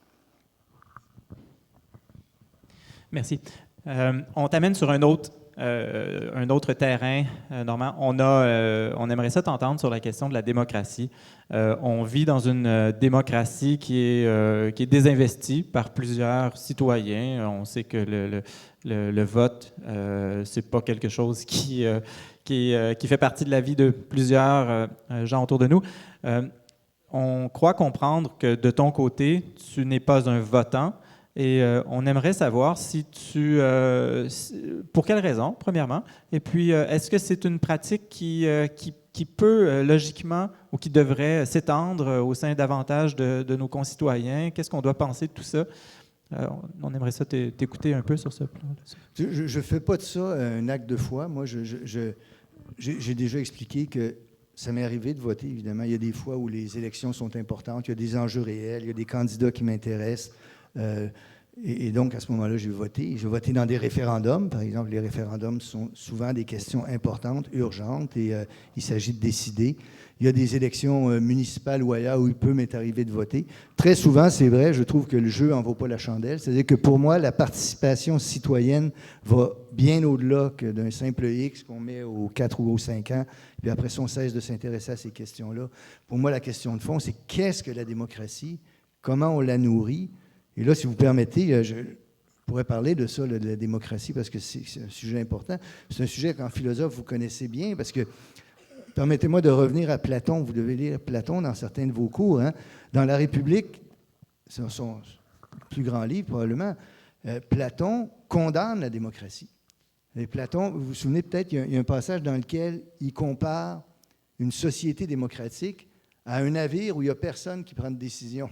Merci. On t'amène sur un autre terrain, Normand. On aimerait ça t'entendre sur la question de la démocratie. On vit dans une démocratie qui est désinvestie par plusieurs citoyens. On sait que le vote, c'est pas quelque chose qui fait partie de la vie de plusieurs gens autour de nous. On croit comprendre que de ton côté, tu n'es pas un votant. Et on aimerait savoir pour quelle raison, premièrement, et puis est-ce que c'est une pratique qui peut logiquement ou qui devrait s'étendre au sein davantage de nos concitoyens? Qu'est-ce qu'on doit penser de tout ça? On aimerait ça t'écouter un peu sur ce plan. Je ne fais pas de ça un acte de foi. Moi, j'ai déjà expliqué que ça m'est arrivé de voter, évidemment. Il y a des fois où les élections sont importantes, il y a des enjeux réels, il y a des candidats qui m'intéressent. Et donc, à ce moment-là, j'ai voté. J'ai voté dans des référendums. Par exemple, les référendums sont souvent des questions importantes, urgentes, et il s'agit de décider. Il y a des élections municipales ou ailleurs où il peut m'être arrivé de voter. Très souvent, c'est vrai, je trouve que le jeu n'en vaut pas la chandelle. C'est-à-dire que pour moi, la participation citoyenne va bien au-delà que d'un simple X qu'on met aux 4 ou aux 5 ans, puis après ça, on cesse de s'intéresser à ces questions-là. Pour moi, la question de fond, c'est qu'est-ce que la démocratie? Comment on la nourrit? Et là, si vous permettez, je pourrais parler de ça, de la démocratie, parce que c'est un sujet important. C'est un sujet qu'en philosophe, vous connaissez bien, parce que, permettez-moi de revenir à Platon. Vous devez lire Platon dans certains de vos cours. Hein. Dans La République, c'est son plus grand livre probablement, Platon condamne la démocratie. Et Platon, vous vous souvenez peut-être, il y a un passage dans lequel il compare une société démocratique à un navire où il n'y a personne qui prend de décision.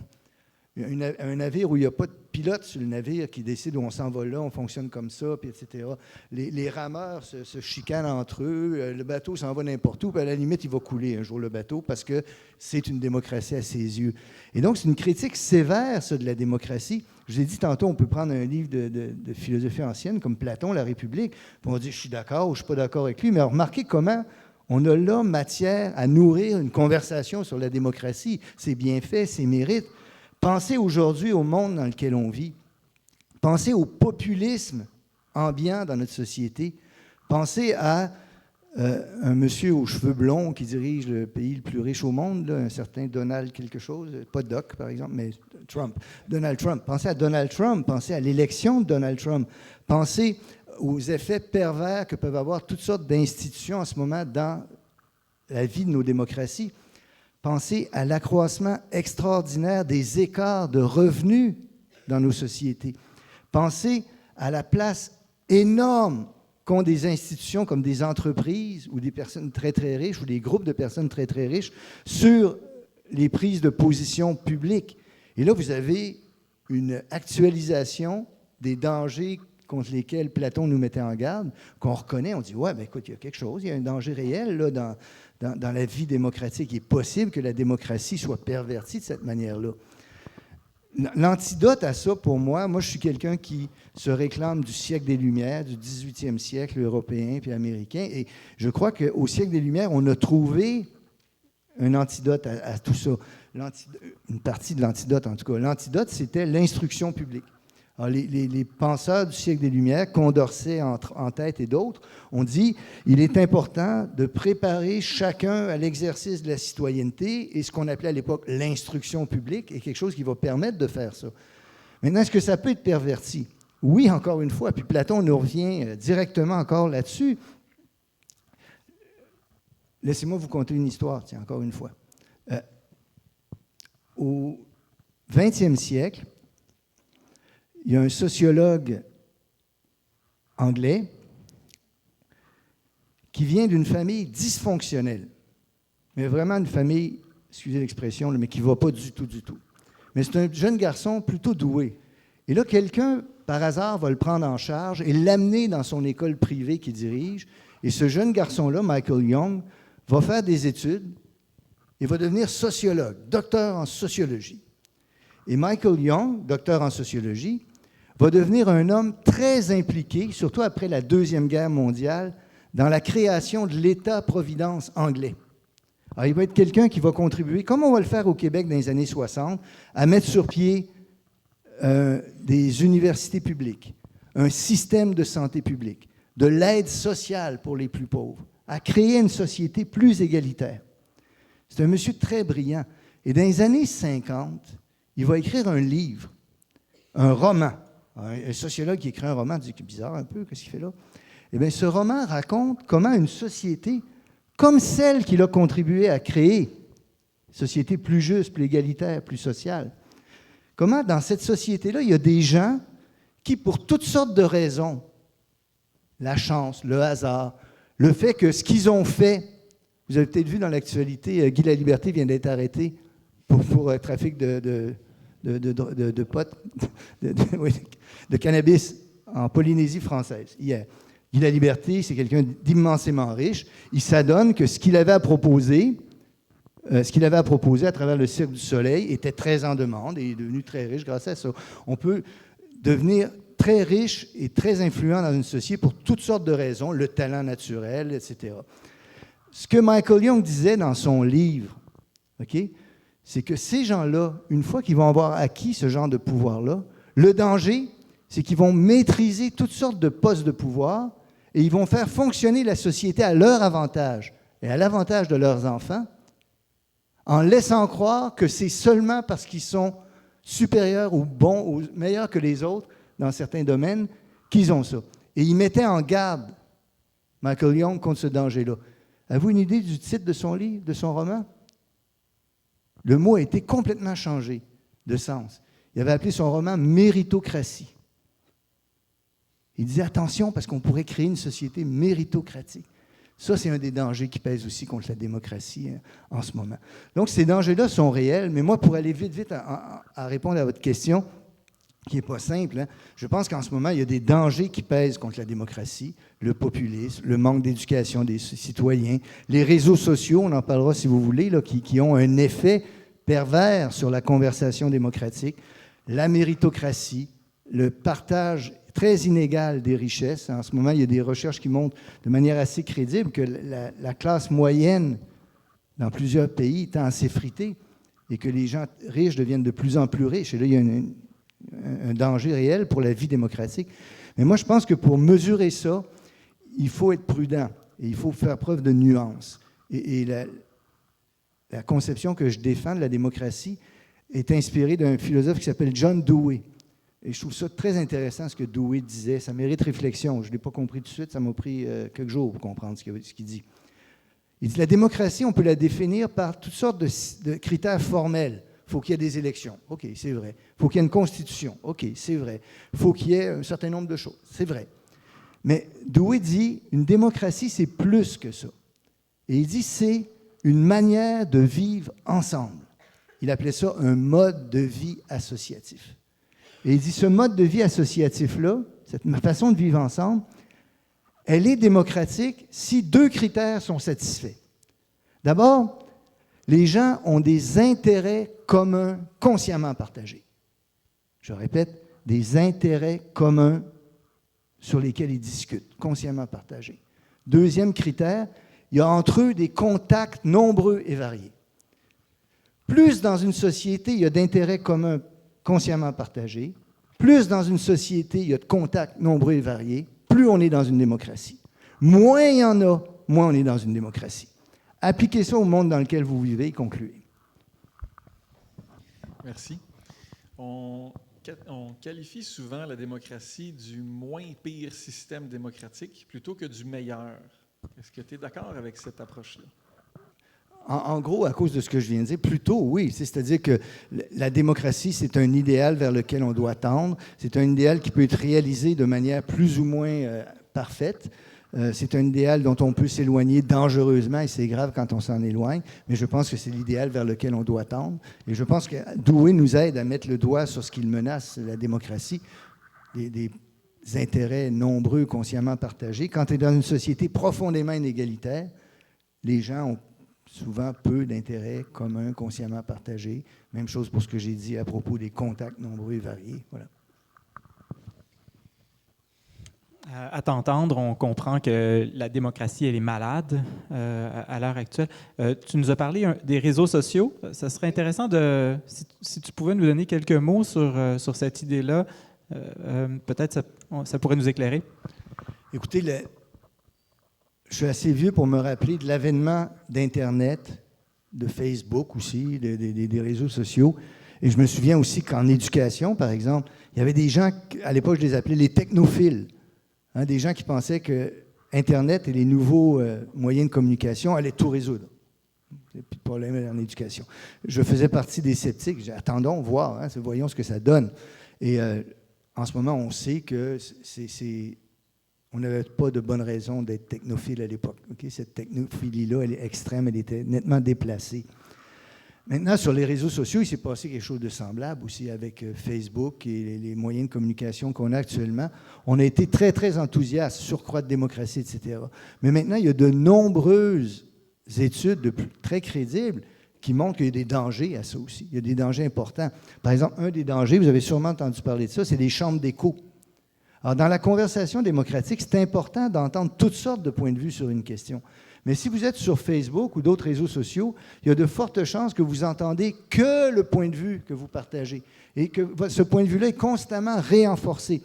Un navire où il n'y a pas de pilote sur le navire qui décide où on s'en va là, on fonctionne comme ça, puis etc. Les rameurs se chicanent entre eux, le bateau s'en va n'importe où, puis à la limite, il va couler un jour le bateau parce que c'est une démocratie à ses yeux. Et donc, c'est une critique sévère, ça, de la démocratie. Je vous ai dit tantôt, on peut prendre un livre de philosophie ancienne comme Platon, La République, puis on dit « je suis d'accord » ou « je ne suis pas d'accord avec lui », mais remarquez comment on a là matière à nourrir une conversation sur la démocratie, ses bienfaits, ses mérites. Pensez aujourd'hui au monde dans lequel on vit. Pensez au populisme ambiant dans notre société. Pensez à un monsieur aux cheveux blonds qui dirige le pays le plus riche au monde, là, un certain Donald quelque chose, pas Doc par exemple, mais Trump. Donald Trump. Pensez à Donald Trump. Pensez à l'élection de Donald Trump. Pensez aux effets pervers que peuvent avoir toutes sortes d'institutions en ce moment dans la vie de nos démocraties. Pensez à l'accroissement extraordinaire des écarts de revenus dans nos sociétés. Pensez à la place énorme qu'ont des institutions comme des entreprises ou des personnes très, très riches ou des groupes de personnes très, très riches sur les prises de position publiques. Et là, vous avez une actualisation des dangers contre lesquels Platon nous mettait en garde, qu'on reconnaît, on dit « ouais, ben écoute, il y a quelque chose, il y a un danger réel là, dans la vie démocratique. Il est possible que la démocratie soit pervertie de cette manière-là. » L'antidote à ça, pour moi, je suis quelqu'un qui se réclame du siècle des Lumières, du 18e siècle européen puis américain, et je crois qu'au siècle des Lumières, on a trouvé un antidote à tout ça. Une partie de l'antidote, en tout cas. L'antidote, c'était l'instruction publique. Alors, les penseurs du siècle des Lumières, Condorcet en tête et d'autres, ont dit il est important de préparer chacun à l'exercice de la citoyenneté, et ce qu'on appelait à l'époque l'instruction publique est quelque chose qui va permettre de faire ça. Maintenant, est-ce que ça peut être perverti? Oui, encore une fois, puis Platon nous revient directement encore là-dessus. Laissez-moi vous conter une histoire, tiens, encore une fois. Au 20e siècle, il y a un sociologue anglais qui vient d'une famille dysfonctionnelle, mais vraiment une famille, excusez l'expression, mais qui ne va pas du tout, du tout. Mais c'est un jeune garçon plutôt doué. Et là, quelqu'un, par hasard, va le prendre en charge et l'amener dans son école privée qu'il dirige. Et ce jeune garçon-là, Michael Young, va faire des études et va devenir sociologue, docteur en sociologie. Et Michael Young, docteur en sociologie, va devenir un homme très impliqué, surtout après la Deuxième Guerre mondiale, dans la création de l'État-providence anglais. Alors, il va être quelqu'un qui va contribuer, comme on va le faire au Québec dans les années 60, à mettre sur pied des universités publiques, un système de santé publique, de l'aide sociale pour les plus pauvres, à créer une société plus égalitaire. C'est un monsieur très brillant. Et dans les années 50, il va écrire un livre, un roman. Un sociologue qui écrit un roman dit c'est bizarre un peu, qu'est-ce qu'il fait là? Eh bien, ce roman raconte comment une société, comme celle qu'il a contribué à créer, société plus juste, plus égalitaire, plus sociale, comment dans cette société-là, il y a des gens qui, pour toutes sortes de raisons, la chance, le hasard, le fait que ce qu'ils ont fait, vous avez peut-être vu dans l'actualité, Guy Laliberté vient d'être arrêté pour trafic de potes, de cannabis en Polynésie française, hier. Guy Laliberté, c'est quelqu'un d'immensément riche. Il s'adonne que ce qu'il avait à proposer à travers le Cirque du Soleil était très en demande et est devenu très riche grâce à ça. On peut devenir très riche et très influent dans une société pour toutes sortes de raisons, le talent naturel, etc. Ce que Michael Young disait dans son livre, OK, c'est que ces gens-là, une fois qu'ils vont avoir acquis ce genre de pouvoir-là, le danger, c'est qu'ils vont maîtriser toutes sortes de postes de pouvoir et ils vont faire fonctionner la société à leur avantage et à l'avantage de leurs enfants, en laissant croire que c'est seulement parce qu'ils sont supérieurs ou bons ou meilleurs que les autres dans certains domaines qu'ils ont ça. Et il mettait en garde Michael Young contre ce danger-là. Avez-vous une idée du titre de son livre, de son roman? Le mot a été complètement changé de sens. Il avait appelé son roman « Méritocratie ». Il disait « Attention, parce qu'on pourrait créer une société méritocratique ». Ça, c'est un des dangers qui pèse aussi contre la démocratie en ce moment. Donc, ces dangers-là sont réels, mais moi, pour aller vite à répondre à votre question, qui n'est pas simple, hein, je pense qu'en ce moment, il y a des dangers qui pèsent contre la démocratie, le populisme, le manque d'éducation des citoyens, les réseaux sociaux, on en parlera si vous voulez, là, qui ont un effet pervers sur la conversation démocratique, la méritocratie, le partage très inégal des richesses. En ce moment, il y a des recherches qui montrent de manière assez crédible que la classe moyenne dans plusieurs pays tend à s'effriter et que les gens riches deviennent de plus en plus riches. Et là, il y a un danger réel pour la vie démocratique. Mais moi, je pense que pour mesurer ça, il faut être prudent et il faut faire preuve de nuance. Et la conception que je défends de la démocratie est inspirée d'un philosophe qui s'appelle John Dewey. Et je trouve ça très intéressant, ce que Dewey disait. Ça mérite réflexion. Je ne l'ai pas compris tout de suite. Ça m'a pris quelques jours pour comprendre ce qu'il dit. Il dit, la démocratie, on peut la définir par toutes sortes de critères formels. Il faut qu'il y ait des élections. OK, c'est vrai. Il faut qu'il y ait une constitution. OK, c'est vrai. Il faut qu'il y ait un certain nombre de choses. C'est vrai. Mais Dewey dit, une démocratie, c'est plus que ça. Et il dit, c'est une manière de vivre ensemble. Il appelait ça un mode de vie associatif. Et il dit, ce mode de vie associatif-là, cette façon de vivre ensemble, elle est démocratique si deux critères sont satisfaits. D'abord, les gens ont des intérêts communs consciemment partagés. Je répète, des intérêts communs sur lesquels ils discutent, consciemment partagés. Deuxième critère, il y a entre eux des contacts nombreux et variés. Plus dans une société, il y a d'intérêts communs consciemment partagés, plus dans une société, il y a de contacts nombreux et variés, plus on est dans une démocratie. Moins il y en a, moins on est dans une démocratie. Appliquez ça au monde dans lequel vous vivez et concluez. Merci. On qualifie souvent la démocratie du moins pire système démocratique plutôt que du meilleur. Est-ce que tu es d'accord avec cette approche-là? En gros, à cause de ce que je viens de dire, plutôt oui. C'est-à-dire que la démocratie, c'est un idéal vers lequel on doit tendre. C'est un idéal qui peut être réalisé de manière plus ou moins parfaite. C'est un idéal dont on peut s'éloigner dangereusement, et c'est grave quand on s'en éloigne, mais je pense que c'est l'idéal vers lequel on doit tendre. Et je pense que Dewey nous aide à mettre le doigt sur ce qui menace la démocratie, des intérêts nombreux, consciemment partagés. Quand tu es dans une société profondément inégalitaire, les gens ont souvent peu d'intérêts communs, consciemment partagés. Même chose pour ce que j'ai dit à propos des contacts nombreux et variés. Voilà. À t'entendre, on comprend que la démocratie, elle est malade à l'heure actuelle. Tu nous as parlé des réseaux sociaux. Ça serait intéressant si tu pouvais nous donner quelques mots sur cette idée-là. Peut-être ça pourrait nous éclairer. Écoutez, je suis assez vieux pour me rappeler de l'avènement d'Internet, de Facebook aussi, des réseaux sociaux. Et je me souviens aussi qu'en éducation, par exemple, il y avait des gens, à l'époque, je les appelais les technophiles. Hein, des gens qui pensaient que Internet et les nouveaux moyens de communication allaient tout résoudre. Il n'y a plus de problème en éducation. Je faisais partie des sceptiques. J'ai dit, attendons, voir, hein, voyons ce que ça donne. Et en ce moment, on sait que on n'avait pas de bonne raison d'être technophile à l'époque. Okay? Cette technophilie-là, elle est extrême, elle était nettement déplacée. Maintenant, sur les réseaux sociaux, il s'est passé quelque chose de semblable aussi avec Facebook et les moyens de communication qu'on a actuellement. On a été très, très enthousiastes, surcroît de démocratie, etc. Mais maintenant, il y a de nombreuses études très crédibles qui montrent qu'il y a des dangers à ça aussi. Il y a des dangers importants. Par exemple, un des dangers, vous avez sûrement entendu parler de ça, c'est les chambres d'écho. Alors, dans la conversation démocratique, c'est important d'entendre toutes sortes de points de vue sur une question. Mais si vous êtes sur Facebook ou d'autres réseaux sociaux, il y a de fortes chances que vous entendez que le point de vue que vous partagez et que ce point de vue-là est constamment renforcé.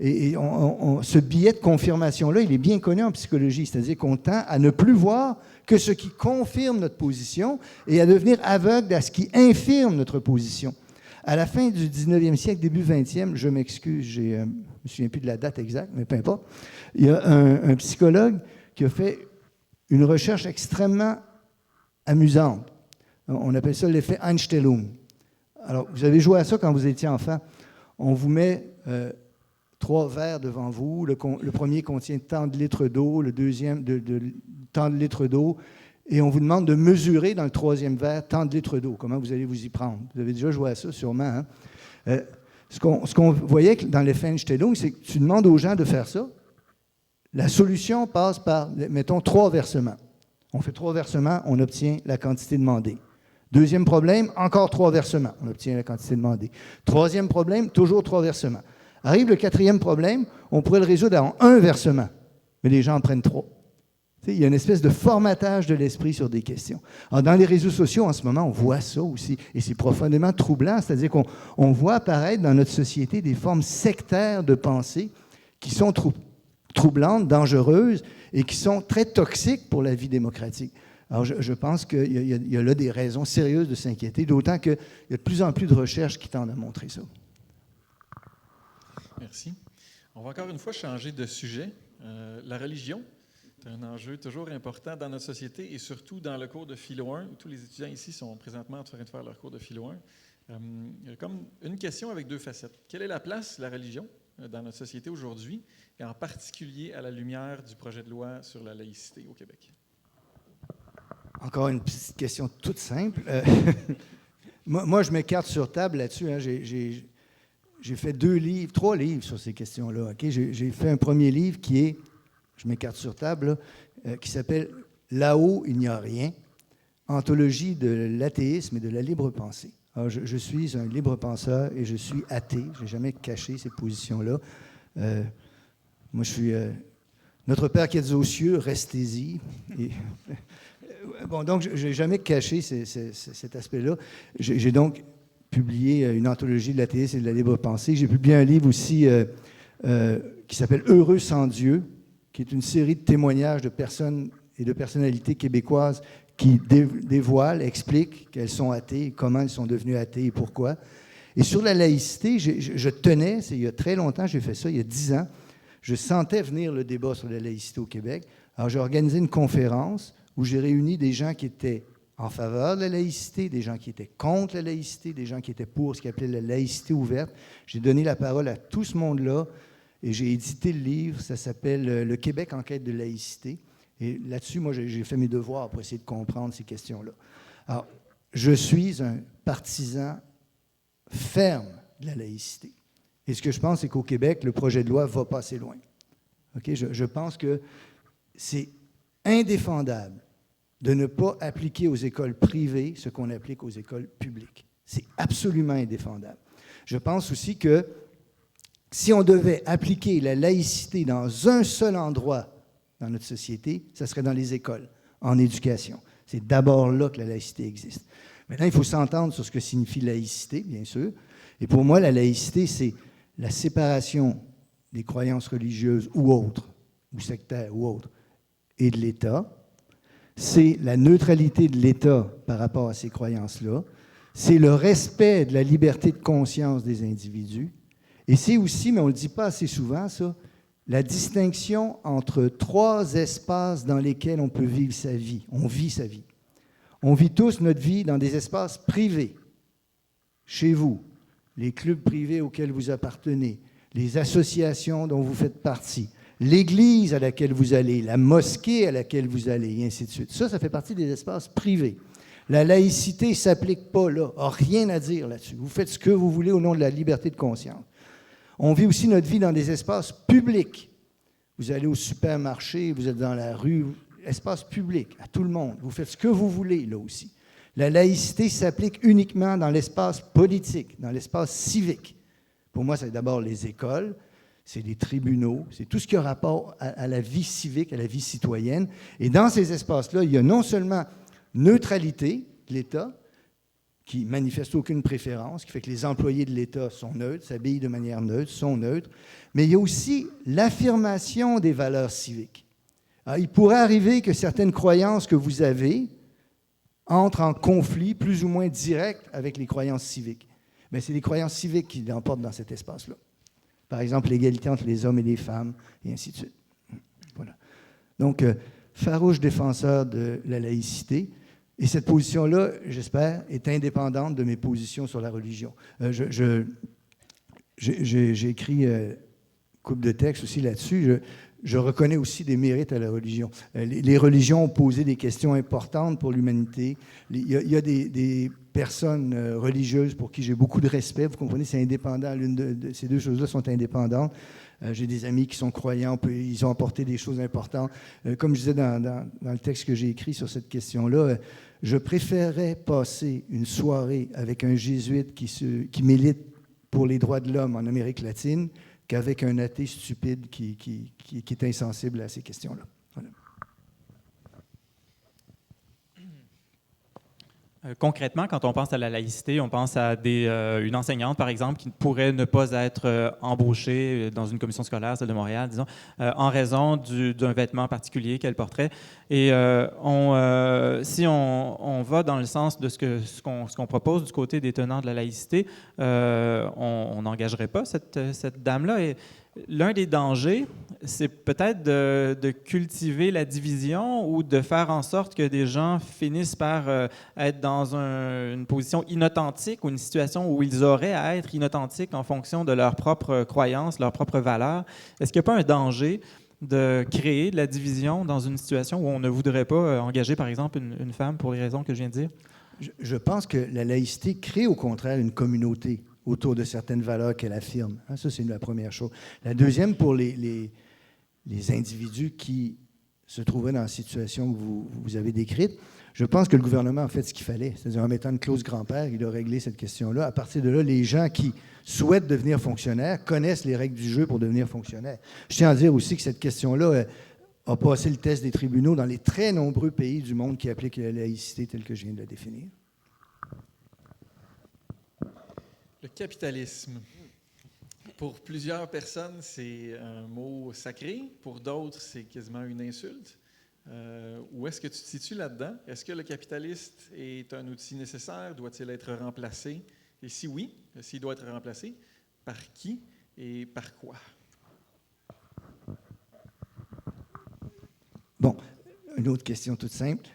Et ce biais de confirmation-là, il est bien connu en psychologie, c'est-à-dire qu'on tend à ne plus voir que ce qui confirme notre position et à devenir aveugle à ce qui infirme notre position. À la fin du 19e siècle, début 20e, je m'excuse, je ne me souviens plus de la date exacte, mais peu importe, il y a un psychologue qui a fait une recherche extrêmement amusante. On appelle ça l'effet Einstellung. Alors, vous avez joué à ça quand vous étiez enfant. On vous met 3 verres devant vous. Le premier contient tant de litres d'eau, le deuxième, tant de litres d'eau, et on vous demande de mesurer dans le 3e verre tant de litres d'eau. Comment vous allez vous y prendre? Vous avez déjà joué à ça, sûrement. Hein? Ce qu'on voyait dans l'effet Einstein, c'est que tu demandes aux gens de faire ça. La solution passe par, mettons, 3 versements. On fait 3 versements, on obtient la quantité demandée. Deuxième problème, encore 3 versements, on obtient la quantité demandée. Troisième problème, toujours 3 versements. Arrive le 4e problème, on pourrait le résoudre en 1 versement, mais les gens en prennent 3. Il y a une espèce de formatage de l'esprit sur des questions. Alors, dans les réseaux sociaux, en ce moment, on voit ça aussi, et c'est profondément troublant, c'est-à-dire qu'on voit apparaître dans notre société des formes sectaires de pensée qui sont troublantes, dangereuses, et qui sont très toxiques pour la vie démocratique. Alors, je pense qu'il y a là des raisons sérieuses de s'inquiéter, d'autant qu'il y a de plus en plus de recherches qui tendent à montrer ça. Merci. On va encore une fois changer de sujet. La religion. C'est un enjeu toujours important dans notre société et surtout dans le cours de Philo 1, où tous les étudiants ici sont présentement en train de faire leur cours de Philo 1. Il y a comme une question avec 2 facettes. Quelle est la place de la religion dans notre société aujourd'hui, et en particulier à la lumière du projet de loi sur la laïcité au Québec? Encore une petite question toute simple. Moi, je m'écarte sur table là-dessus. Hein. J'ai fait 3 livres sur ces questions-là. Okay? J'ai fait un premier livre qui est, je m'écarte sur table, là, qui s'appelle « Là-haut, il n'y a rien », anthologie de l'athéisme et de la libre pensée. Alors, je suis un libre penseur et je suis athée. Je n'ai jamais caché ces positions-là. Moi, je suis notre Père qui êtes aux cieux, restez-y. Bon, donc, je n'ai jamais caché cet aspect-là. J'ai donc publié une anthologie de l'athéisme et de la libre pensée. J'ai publié un livre aussi qui s'appelle « Heureux sans Dieu », qui est une série de témoignages de personnes et de personnalités québécoises qui dévoilent, expliquent qu'elles sont athées, comment elles sont devenues athées et pourquoi. Et sur la laïcité, je tenais, il y a très longtemps, j'ai fait ça, il y a 10 ans, je sentais venir le débat sur la laïcité au Québec. Alors, j'ai organisé une conférence où j'ai réuni des gens qui étaient en faveur de la laïcité, des gens qui étaient contre la laïcité, des gens qui étaient pour ce qu'ils appelaient la laïcité ouverte. J'ai donné la parole à tout ce monde-là et j'ai édité le livre. Ça s'appelle « Le Québec en quête de laïcité ». Et là-dessus, moi, j'ai fait mes devoirs pour essayer de comprendre ces questions-là. Alors, je suis un partisan ferme de la laïcité. Et ce que je pense, c'est qu'au Québec, le projet de loi va pas assez loin. Okay? Je pense que c'est indéfendable de ne pas appliquer aux écoles privées ce qu'on applique aux écoles publiques. C'est absolument indéfendable. Je pense aussi que si on devait appliquer la laïcité dans un seul endroit dans notre société, ça serait dans les écoles, en éducation. C'est d'abord là que la laïcité existe. Maintenant, il faut s'entendre sur ce que signifie laïcité, bien sûr. Et pour moi, la laïcité, c'est la séparation des croyances religieuses ou autres, ou sectaires ou autres, et de l'État. C'est la neutralité de l'État par rapport à ces croyances-là. C'est le respect de la liberté de conscience des individus. Et c'est aussi, mais on ne le dit pas assez souvent, ça, la distinction entre 3 espaces dans lesquels on peut vivre sa vie. On vit sa vie. On vit tous notre vie dans des espaces privés. Chez vous, les clubs privés auxquels vous appartenez, les associations dont vous faites partie, l'église à laquelle vous allez, la mosquée à laquelle vous allez, et ainsi de suite. Ça fait partie des espaces privés. La laïcité ne s'applique pas là, n'a rien à dire là-dessus. Vous faites ce que vous voulez au nom de la liberté de conscience. On vit aussi notre vie dans des espaces publics. Vous allez au supermarché, vous êtes dans la rue, espace public, à tout le monde. Vous faites ce que vous voulez là aussi. La laïcité s'applique uniquement dans l'espace politique, dans l'espace civique. Pour moi, c'est d'abord les écoles, c'est les tribunaux, c'est tout ce qui a rapport à la vie civique, à la vie citoyenne. Et dans ces espaces-là, il y a non seulement neutralité de l'État, qui manifeste aucune préférence, qui fait que les employés de l'État sont neutres, s'habillent de manière neutre, sont neutres, mais il y a aussi l'affirmation des valeurs civiques. Alors, il pourrait arriver que certaines croyances que vous avez entrent en conflit plus ou moins direct avec les croyances civiques. Mais c'est les croyances civiques qui l'emportent dans cet espace-là. Par exemple, l'égalité entre les hommes et les femmes, et ainsi de suite. Voilà. Donc, farouche défenseur de la laïcité. Et cette position-là, j'espère, est indépendante de mes positions sur la religion. J'ai écrit une couple de textes aussi là-dessus. je reconnais aussi des mérites à la religion. Les religions ont posé des questions importantes pour l'humanité. Il y a des personnes religieuses pour qui j'ai beaucoup de respect. Vous comprenez, c'est indépendant. Ces deux choses-là sont indépendantes. J'ai des amis qui sont croyants. Ils ont apporté des choses importantes. Comme je disais dans le texte que j'ai écrit sur cette question-là, je préférerais passer une soirée avec un jésuite qui milite pour les droits de l'homme en Amérique latine qu'avec un athée stupide qui est insensible à ces questions-là. Voilà. Concrètement, quand on pense à la laïcité, on pense à une enseignante, par exemple, qui pourrait ne pas être embauchée dans une commission scolaire, celle de Montréal, disons, en raison d'un vêtement particulier qu'elle porterait. Et si on va dans le sens de ce qu'on propose du côté des tenants de la laïcité, on n'engagerait pas cette dame-là. Et l'un des dangers, c'est peut-être de cultiver la division ou de faire en sorte que des gens finissent par être dans une position inauthentique ou une situation où ils auraient à être inauthentiques en fonction de leurs propres croyances, leurs propres valeurs. Est-ce qu'il n'y a pas un danger de créer de la division dans une situation où on ne voudrait pas engager, par exemple, une femme pour les raisons que je viens de dire? Je pense que la laïcité crée au contraire une communauté autour de certaines valeurs qu'elle affirme. Ça, c'est la première chose. La deuxième, pour les individus qui se trouveraient dans la situation que vous avez décrite, je pense que le gouvernement a fait ce qu'il fallait. C'est-à-dire, en mettant une clause grand-père, il a réglé cette question-là. À partir de là, les gens qui souhaitent devenir fonctionnaires connaissent les règles du jeu pour devenir fonctionnaires. Je tiens à dire aussi que cette question-là a passé le test des tribunaux dans les très nombreux pays du monde qui appliquent la laïcité telle que je viens de la définir. Le capitalisme. Pour plusieurs personnes, c'est un mot sacré. Pour d'autres, c'est quasiment une insulte. Où est-ce que tu te situes là-dedans? Est-ce que le capitaliste est un outil nécessaire? Doit-il être remplacé? Et si oui, s'il doit être remplacé, par qui et par quoi? Bon, une autre question toute simple.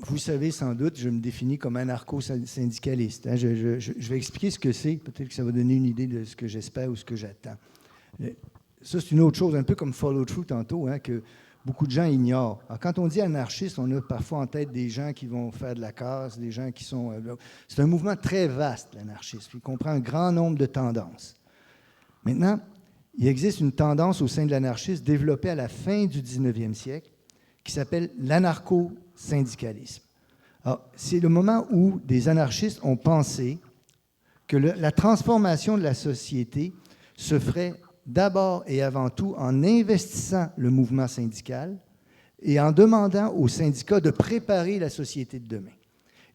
Vous savez sans doute, je me définis comme anarcho-syndicaliste. Je vais expliquer ce que c'est. Peut-être que ça va donner une idée de ce que j'espère ou ce que j'attends. Ça, c'est une autre chose, un peu comme follow-through tantôt, que beaucoup de gens ignorent. Alors, quand on dit anarchiste, on a parfois en tête des gens qui vont faire de la casse, des gens qui sont... c'est un mouvement très vaste, l'anarchisme. Il comprend un grand nombre de tendances. Maintenant, il existe une tendance au sein de l'anarchisme développée à la fin du 19e siècle qui s'appelle l'anarcho-syndicalisme. Alors, c'est le moment où des anarchistes ont pensé que la transformation de la société se ferait d'abord et avant tout en investissant le mouvement syndical et en demandant aux syndicats de préparer la société de demain.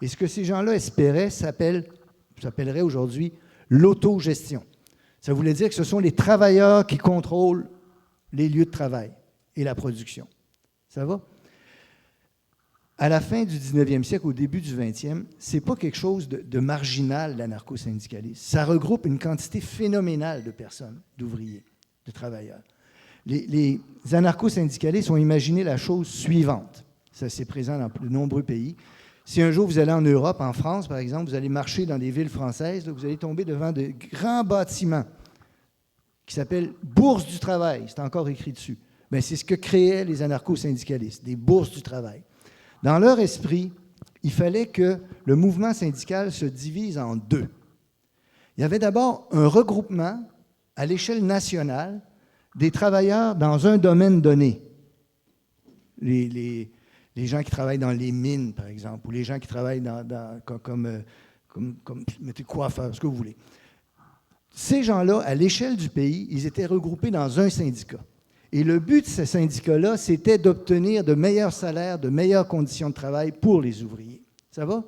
Et ce que ces gens-là espéraient s'appellerait aujourd'hui l'autogestion. Ça voulait dire que ce sont les travailleurs qui contrôlent les lieux de travail et la production. Ça va? À la fin du 19e siècle, au début du 20e, ce n'est pas quelque chose de marginal, l'anarcho-syndicalisme. Ça regroupe une quantité phénoménale de personnes, d'ouvriers, de travailleurs. Les anarcho-syndicalistes ont imaginé la chose suivante. Ça, c'est présent dans de nombreux pays. Si un jour vous allez en Europe, en France, par exemple, vous allez marcher dans des villes françaises, là, vous allez tomber devant de grands bâtiments qui s'appellent bourses du travail. C'est encore écrit dessus. Bien, c'est ce que créaient les anarcho-syndicalistes, des bourses du travail. Dans leur esprit, il fallait que le mouvement syndical se divise en deux. Il y avait d'abord un regroupement à l'échelle nationale des travailleurs dans un domaine donné. Les gens qui travaillent dans les mines, par exemple, ou les gens qui travaillent comme mettez coiffeur, ce que vous voulez. Ces gens-là, à l'échelle du pays, ils étaient regroupés dans un syndicat. Et le but de ces syndicats-là, c'était d'obtenir de meilleurs salaires, de meilleures conditions de travail pour les ouvriers. Ça va?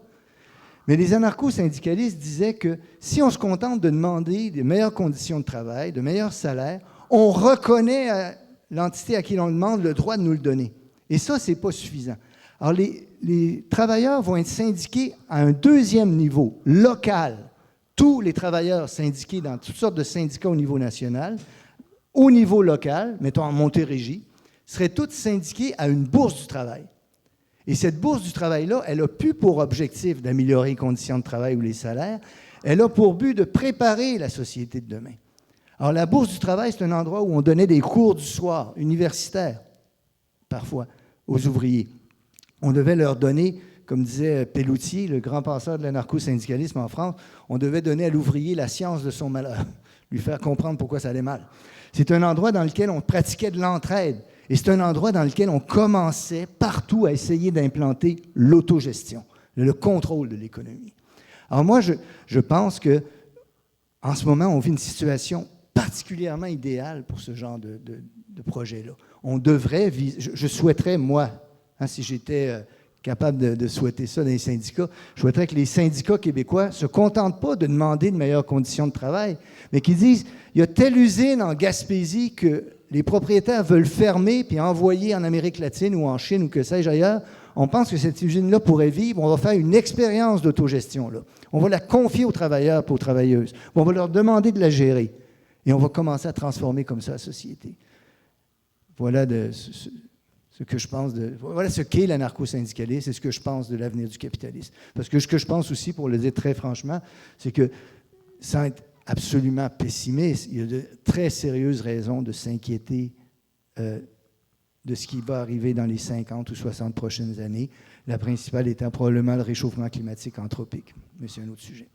Mais les anarcho-syndicalistes disaient que si on se contente de demander des meilleures conditions de travail, de meilleurs salaires, on reconnaît à l'entité à qui l'on demande le droit de nous le donner. Et ça, ce n'est pas suffisant. Alors, les travailleurs vont être syndiqués à un deuxième niveau, local. Tous les travailleurs syndiqués dans toutes sortes de syndicats au niveau national, au niveau local, mettons en Montérégie, seraient tous syndiqués à une bourse du travail. Et cette bourse du travail-là, elle n'a plus pour objectif d'améliorer les conditions de travail ou les salaires, elle a pour but de préparer la société de demain. Alors, la Bourse du travail, c'est un endroit où on donnait des cours du soir, universitaires, parfois, aux ouvriers. On devait leur donner, comme disait Pelloutier, le grand penseur de l'anarcho-syndicalisme en France, on devait donner à l'ouvrier la science de son malheur, lui faire comprendre pourquoi ça allait mal. C'est un endroit dans lequel on pratiquait de l'entraide. Et c'est un endroit dans lequel on commençait partout à essayer d'implanter l'autogestion, le contrôle de l'économie. Alors moi, je pense que en ce moment, on vit une situation particulièrement idéale pour ce genre de projet-là. On devrait, je souhaiterais, moi, si j'étais capable de souhaiter ça dans les syndicats, je souhaiterais que les syndicats québécois ne se contentent pas de demander de meilleures conditions de travail, mais qu'ils disent, il y a telle usine en Gaspésie que les propriétaires veulent fermer puis envoyer en Amérique latine ou en Chine ou que sais-je ailleurs. On pense que cette usine-là pourrait vivre. On va faire une expérience d'autogestion, là. On va la confier aux travailleurs et aux travailleuses. On va leur demander de la gérer. Et on va commencer à transformer comme ça la société. Voilà ce que je pense voilà ce qu'est l'anarcho-syndicalisme, c'est ce que je pense de l'avenir du capitalisme. Parce que ce que je pense aussi, pour le dire très franchement, c'est que, sans être absolument pessimiste, il y a de très sérieuses raisons de s'inquiéter de ce qui va arriver dans les 50 ou 60 prochaines années, la principale étant probablement le réchauffement climatique anthropique. Mais c'est un autre sujet.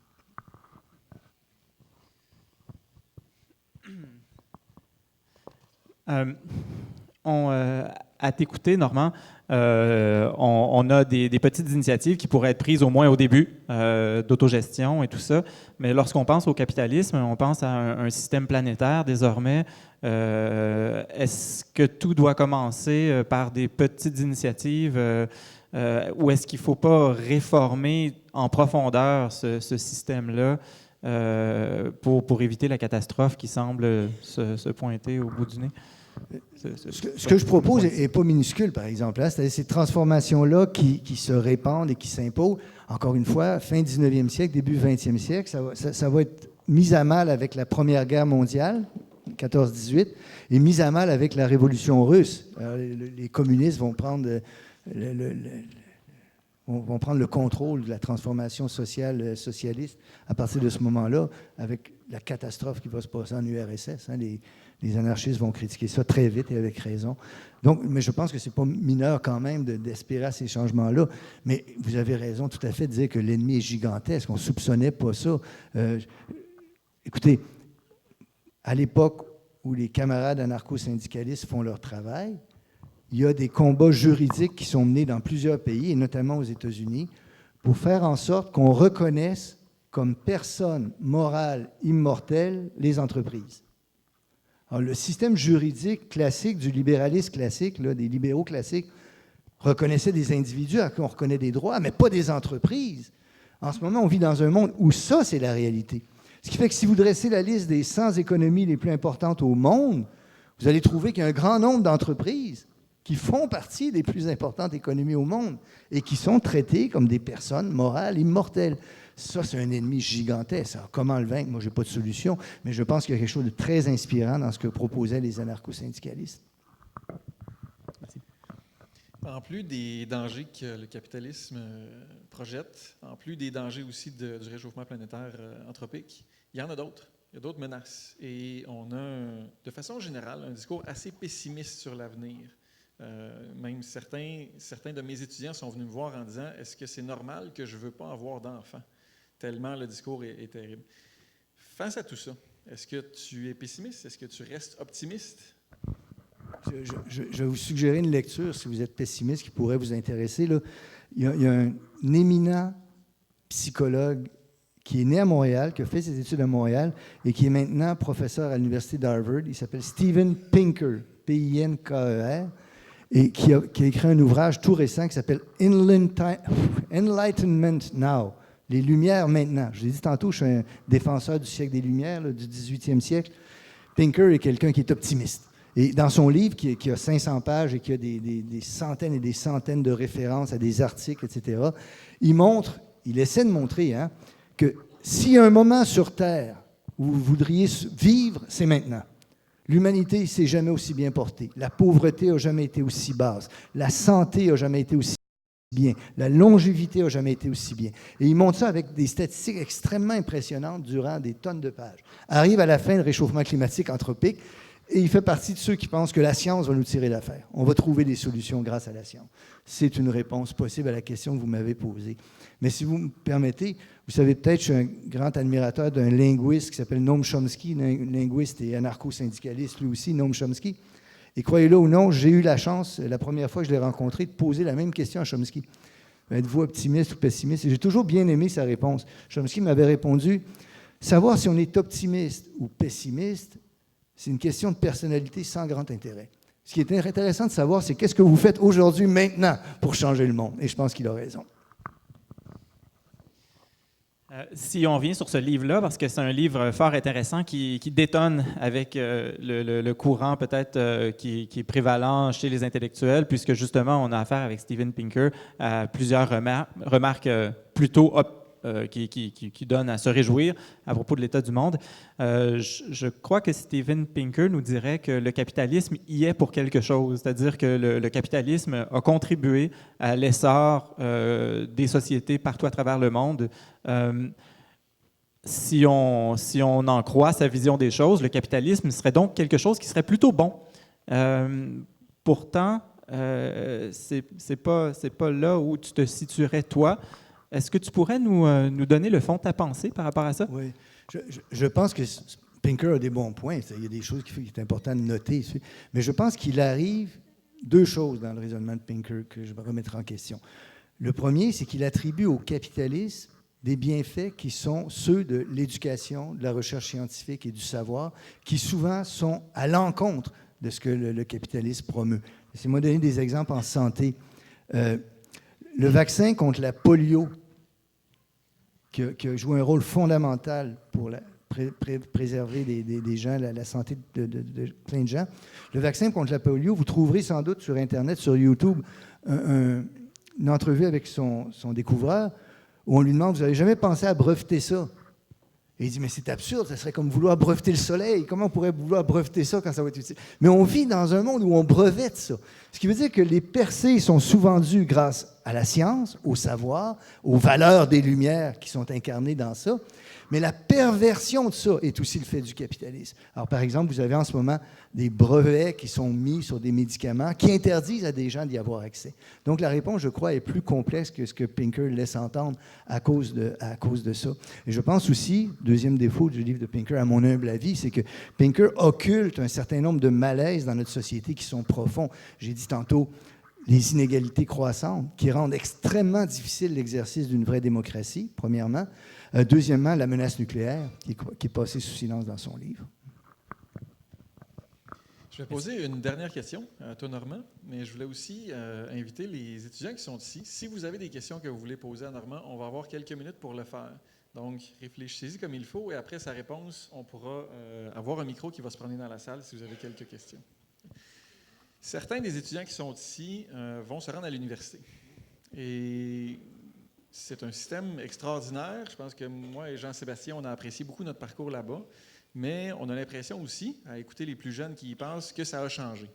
À t'écouter, Normand, on a des petites initiatives qui pourraient être prises au moins au début, d'autogestion et tout ça. Mais lorsqu'on pense au capitalisme, on pense à un système planétaire désormais. Est-ce que tout doit commencer par des petites initiatives ou est-ce qu'il ne faut pas réformer en profondeur ce système-là pour éviter la catastrophe qui semble se pointer au bout du nez? Ce que je propose n'est pas minuscule, par exemple. C'est-à-dire ces transformations-là qui se répandent et qui s'imposent. Encore une fois, fin 19e siècle, début 20e siècle, ça va être mis à mal avec la Première Guerre mondiale, 14-18, et mis à mal avec la Révolution russe. Alors, les communistes vont prendre le contrôle de la transformation socialiste à partir de ce moment-là, avec la catastrophe qui va se passer en URSS. Les anarchistes vont critiquer ça très vite et avec raison. Donc, mais je pense que ce n'est pas mineur quand même d'espérer à ces changements-là. Mais vous avez raison tout à fait de dire que l'ennemi est gigantesque. On ne soupçonnait pas ça. Écoutez, à l'époque où les camarades anarcho-syndicalistes font leur travail, il y a des combats juridiques qui sont menés dans plusieurs pays, et notamment aux États-Unis, pour faire en sorte qu'on reconnaisse comme personnes morales immortelles les entreprises. Alors, le système juridique classique, du libéralisme classique, là, des libéraux classiques, reconnaissait des individus à qui on reconnaît des droits, mais pas des entreprises. En ce moment, on vit dans un monde où ça, c'est la réalité. Ce qui fait que si vous dressez la liste des 100 économies les plus importantes au monde, vous allez trouver qu'il y a un grand nombre d'entreprises qui font partie des plus importantes économies au monde et qui sont traitées comme des personnes morales immortelles. Ça, c'est un ennemi gigantesque. Alors, comment le vaincre? Moi, je n'ai pas de solution, mais je pense qu'il y a quelque chose de très inspirant dans ce que proposaient les anarcho-syndicalistes. Merci. En plus des dangers que le capitalisme projette, en plus des dangers aussi du réchauffement planétaire anthropique, il y en a d'autres. Il y a d'autres menaces. Et on a, de façon générale, un discours assez pessimiste sur l'avenir. Même certains de mes étudiants sont venus me voir en disant « Est-ce que c'est normal que je ne veux pas avoir d'enfants? » Tellement le discours est terrible. Face à tout ça, est-ce que tu es pessimiste? Est-ce que tu restes optimiste? Je vais vous suggérer une lecture, si vous êtes pessimiste, qui pourrait vous intéresser. Là. Il y a un éminent psychologue qui est né à Montréal, qui a fait ses études à Montréal et qui est maintenant professeur à l'Université d'Harvard. Il s'appelle Steven Pinker, P-I-N-K-E-R, et qui a écrit un ouvrage tout récent qui s'appelle Enlightenment Now, les Lumières maintenant. Je l'ai dit tantôt, je suis un défenseur du siècle des Lumières, là, du 18e siècle. Pinker est quelqu'un qui est optimiste. Et dans son livre, qui a 500 pages et qui a des centaines et des centaines de références à des articles, etc., il essaie de montrer que s'il y a un moment sur Terre où vous voudriez vivre, c'est maintenant. L'humanité ne s'est jamais aussi bien portée. La pauvreté n'a jamais été aussi basse. La santé n'a jamais été aussi bien. La longévité n'a jamais été aussi bien. Et il montre ça avec des statistiques extrêmement impressionnantes durant des tonnes de pages. Arrive à la fin le réchauffement climatique anthropique, et il fait partie de ceux qui pensent que la science va nous tirer d'affaire. On va trouver des solutions grâce à la science. C'est une réponse possible à la question que vous m'avez posée. Mais si vous me permettez, vous savez peut-être, je suis un grand admirateur d'un linguiste qui s'appelle Noam Chomsky, linguiste et anarcho-syndicaliste lui aussi, Noam Chomsky. Et croyez-le ou non, j'ai eu la chance, la première fois que je l'ai rencontré, de poser la même question à Chomsky. Êtes-vous optimiste ou pessimiste? Et j'ai toujours bien aimé sa réponse. Chomsky m'avait répondu, savoir si on est optimiste ou pessimiste, c'est une question de personnalité sans grand intérêt. Ce qui est intéressant de savoir, c'est qu'est-ce que vous faites aujourd'hui, maintenant, pour changer le monde. Et je pense qu'il a raison. Si on vient sur ce livre-là, parce que c'est un livre fort intéressant qui détonne avec le courant peut-être qui est prévalent chez les intellectuels, puisque justement, on a affaire avec Steven Pinker à plusieurs remarques plutôt qui donnent à se réjouir à propos de l'état du monde. Je crois que Steven Pinker nous dirait que le capitalisme y est pour quelque chose, c'est-à-dire que le capitalisme a contribué à l'essor des sociétés partout à travers le monde. Si on en croit sa vision des choses, le capitalisme serait donc quelque chose qui serait plutôt bon. Pourtant, c'est pas là où tu te situerais toi. Est-ce que tu pourrais nous donner le fond de ta pensée par rapport à ça? Oui. Je pense que Pinker a des bons points. Il y a des choses qu'il est important de noter ici. Mais je pense qu'il arrive deux choses dans le raisonnement de Pinker que je vais remettre en question. Le premier, c'est qu'il attribue au capitalisme des bienfaits qui sont ceux de l'éducation, de la recherche scientifique et du savoir, qui souvent sont à l'encontre de ce que le capitalisme promeut. Laissez-moi donner des exemples en santé. Le vaccin contre la polio, qui a joué un rôle fondamental pour préserver des gens, la santé de plein de gens. Le vaccin contre la polio, vous trouverez sans doute sur Internet, sur YouTube, une entrevue avec son découvreur où on lui demande « Vous n'avez jamais pensé à breveter ça? » Et il dit « Mais c'est absurde, ça serait comme vouloir breveter le soleil. Comment on pourrait vouloir breveter ça quand ça va être utile? » Mais on vit dans un monde où on brevette ça. Ce qui veut dire que les percées sont souvent dues grâce à la science, au savoir, aux valeurs des Lumières qui sont incarnées dans ça. Mais la perversion de ça est aussi le fait du capitalisme. Alors, par exemple, vous avez en ce moment des brevets qui sont mis sur des médicaments qui interdisent à des gens d'y avoir accès. Donc, la réponse, je crois, est plus complexe que ce que Pinker laisse entendre à cause de ça. Et je pense aussi, deuxième défaut du livre de Pinker, à mon humble avis, c'est que Pinker occulte un certain nombre de malaises dans notre société qui sont profonds. J'ai dit tantôt les inégalités croissantes qui rendent extrêmement difficile l'exercice d'une vraie démocratie, premièrement. Deuxièmement, la menace nucléaire, qui est passée sous silence dans son livre. Je vais poser une dernière question à toi, Normand, mais je voulais aussi inviter les étudiants qui sont ici. Si vous avez des questions que vous voulez poser à Normand, on va avoir quelques minutes pour le faire. Donc, réfléchissez-y comme il faut et après sa réponse, on pourra avoir un micro qui va se promener dans la salle si vous avez quelques questions. Certains des étudiants qui sont ici vont se rendre à l'université. Et c'est un système extraordinaire. Je pense que moi et Jean-Sébastien, on a apprécié beaucoup notre parcours là-bas. Mais on a l'impression aussi, à écouter les plus jeunes qui y pensent, que ça a changé,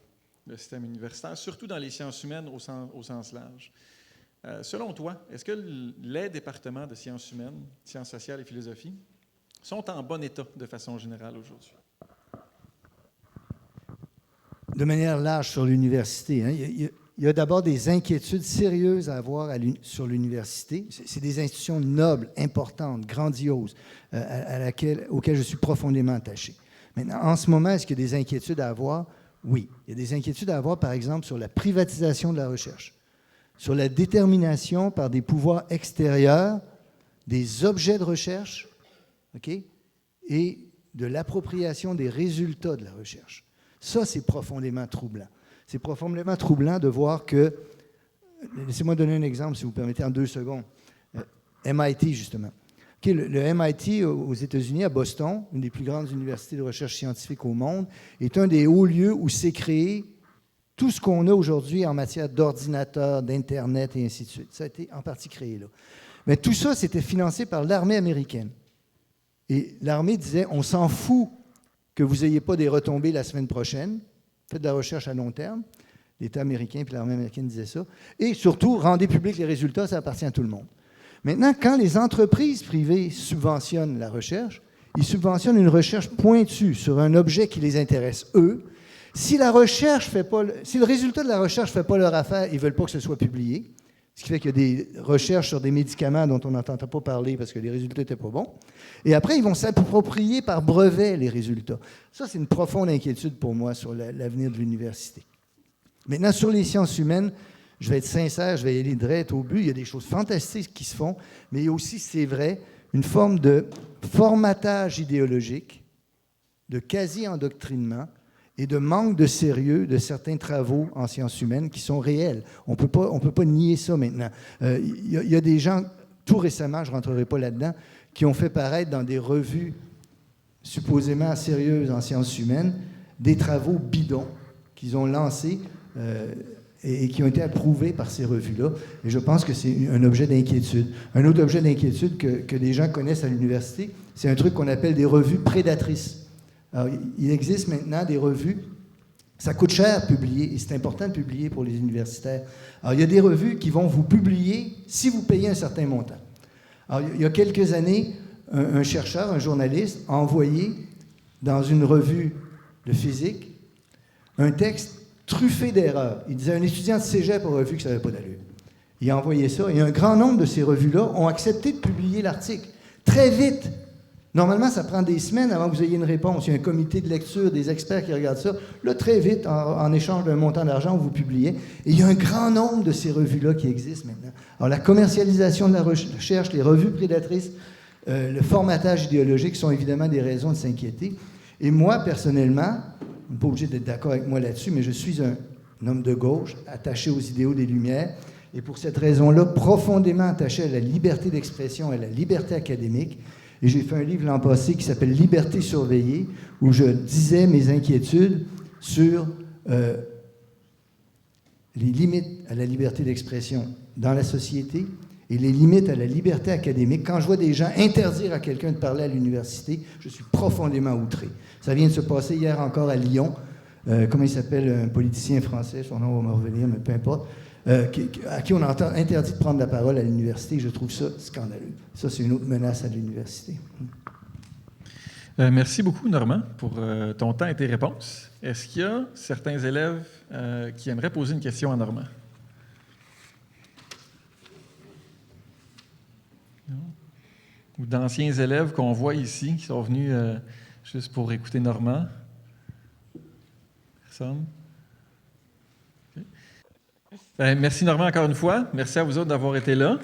le système universitaire, surtout dans les sciences humaines au sens large. Selon toi, est-ce que les départements de sciences humaines, sciences sociales et philosophie sont en bon état de façon générale aujourd'hui? De manière large sur l'université, hein, il y a d'abord des inquiétudes sérieuses à avoir sur l'université. C'est des institutions nobles, importantes, grandioses, auxquelles je suis profondément attaché. Maintenant, en ce moment, est-ce qu'il y a des inquiétudes à avoir? Oui. Il y a des inquiétudes à avoir, par exemple, sur la privatisation de la recherche, sur la détermination par des pouvoirs extérieurs des objets de recherche, okay, et de l'appropriation des résultats de la recherche. Ça, c'est profondément troublant. C'est profondément troublant de voir que, laissez-moi donner un exemple, si vous permettez, en 2 secondes. MIT, justement. Okay, le MIT aux États-Unis, à Boston, une des plus grandes universités de recherche scientifique au monde, est un des hauts lieux où s'est créé tout ce qu'on a aujourd'hui en matière d'ordinateurs, d'Internet et ainsi de suite. Ça a été en partie créé là. Mais tout ça, c'était financé par l'armée américaine. Et l'armée disait, on s'en fout que vous n'ayez pas des retombées la semaine prochaine. Faites de la recherche à long terme. L'État américain puis l'armée américaine disaient ça. Et surtout, rendez publics les résultats, ça appartient à tout le monde. Maintenant, quand les entreprises privées subventionnent la recherche, ils subventionnent une recherche pointue sur un objet qui les intéresse, eux. Si le résultat de la recherche ne fait pas leur affaire, ils ne veulent pas que ce soit publié. Ce qui fait qu'il y a des recherches sur des médicaments dont on n'entend pas parler parce que les résultats n'étaient pas bons. Et après, ils vont s'approprier par brevet les résultats. Ça, c'est une profonde inquiétude pour moi sur l'avenir de l'université. Maintenant, sur les sciences humaines, je vais être sincère, je vais y aller direct au but. Il y a des choses fantastiques qui se font, mais il y a aussi, c'est vrai, une forme de formatage idéologique, de quasi-endoctrinement et de manque de sérieux de certains travaux en sciences humaines qui sont réels. On peut pas nier ça maintenant. Il y a des gens, tout récemment, je ne rentrerai pas là-dedans, qui ont fait paraître dans des revues supposément sérieuses en sciences humaines des travaux bidons qu'ils ont lancés et qui ont été approuvés par ces revues-là. Et je pense que c'est un objet d'inquiétude. Un autre objet d'inquiétude que les gens connaissent à l'université, c'est un truc qu'on appelle des revues prédatrices. Alors, il existe maintenant des revues. Ça coûte cher publier, et c'est important de publier pour les universitaires. Alors, il y a des revues qui vont vous publier si vous payez un certain montant. Alors, il y a quelques années, un chercheur, un journaliste, a envoyé dans une revue de physique un texte truffé d'erreurs. Il disait un étudiant de cégep aurait vu que ça n'avait pas d'allure. Il a envoyé ça, et un grand nombre de ces revues-là ont accepté de publier l'article. Très vite. Normalement, ça prend des semaines avant que vous ayez une réponse. Il y a un comité de lecture, des experts qui regardent ça. Là, très vite, en échange d'un montant d'argent, vous publiez. Et il y a un grand nombre de ces revues-là qui existent maintenant. Alors, la commercialisation de la recherche, les revues prédatrices, le formatage idéologique sont évidemment des raisons de s'inquiéter. Et moi, personnellement, on n'est pas obligé d'être d'accord avec moi là-dessus, mais je suis un homme de gauche, attaché aux idéaux des Lumières, et pour cette raison-là, profondément attaché à la liberté d'expression et à la liberté académique. Et j'ai fait un livre l'an passé qui s'appelle « Liberté surveillée », où je disais mes inquiétudes sur les limites à la liberté d'expression dans la société et les limites à la liberté académique. Quand je vois des gens interdire à quelqu'un de parler à l'université, je suis profondément outré. Ça vient de se passer hier encore à Lyon. Comment il s'appelle, un politicien français, son nom va me revenir, mais peu importe. À qui on a interdit de prendre la parole à l'université. Je trouve ça scandaleux. Ça, c'est une autre menace à l'université. Merci beaucoup, Normand, pour ton temps et tes réponses. Est-ce qu'il y a certains élèves qui aimeraient poser une question à Normand? Non? Ou d'anciens élèves qu'on voit ici, qui sont venus juste pour écouter Normand? Personne? Merci Normand encore une fois. Merci à vous autres d'avoir été là.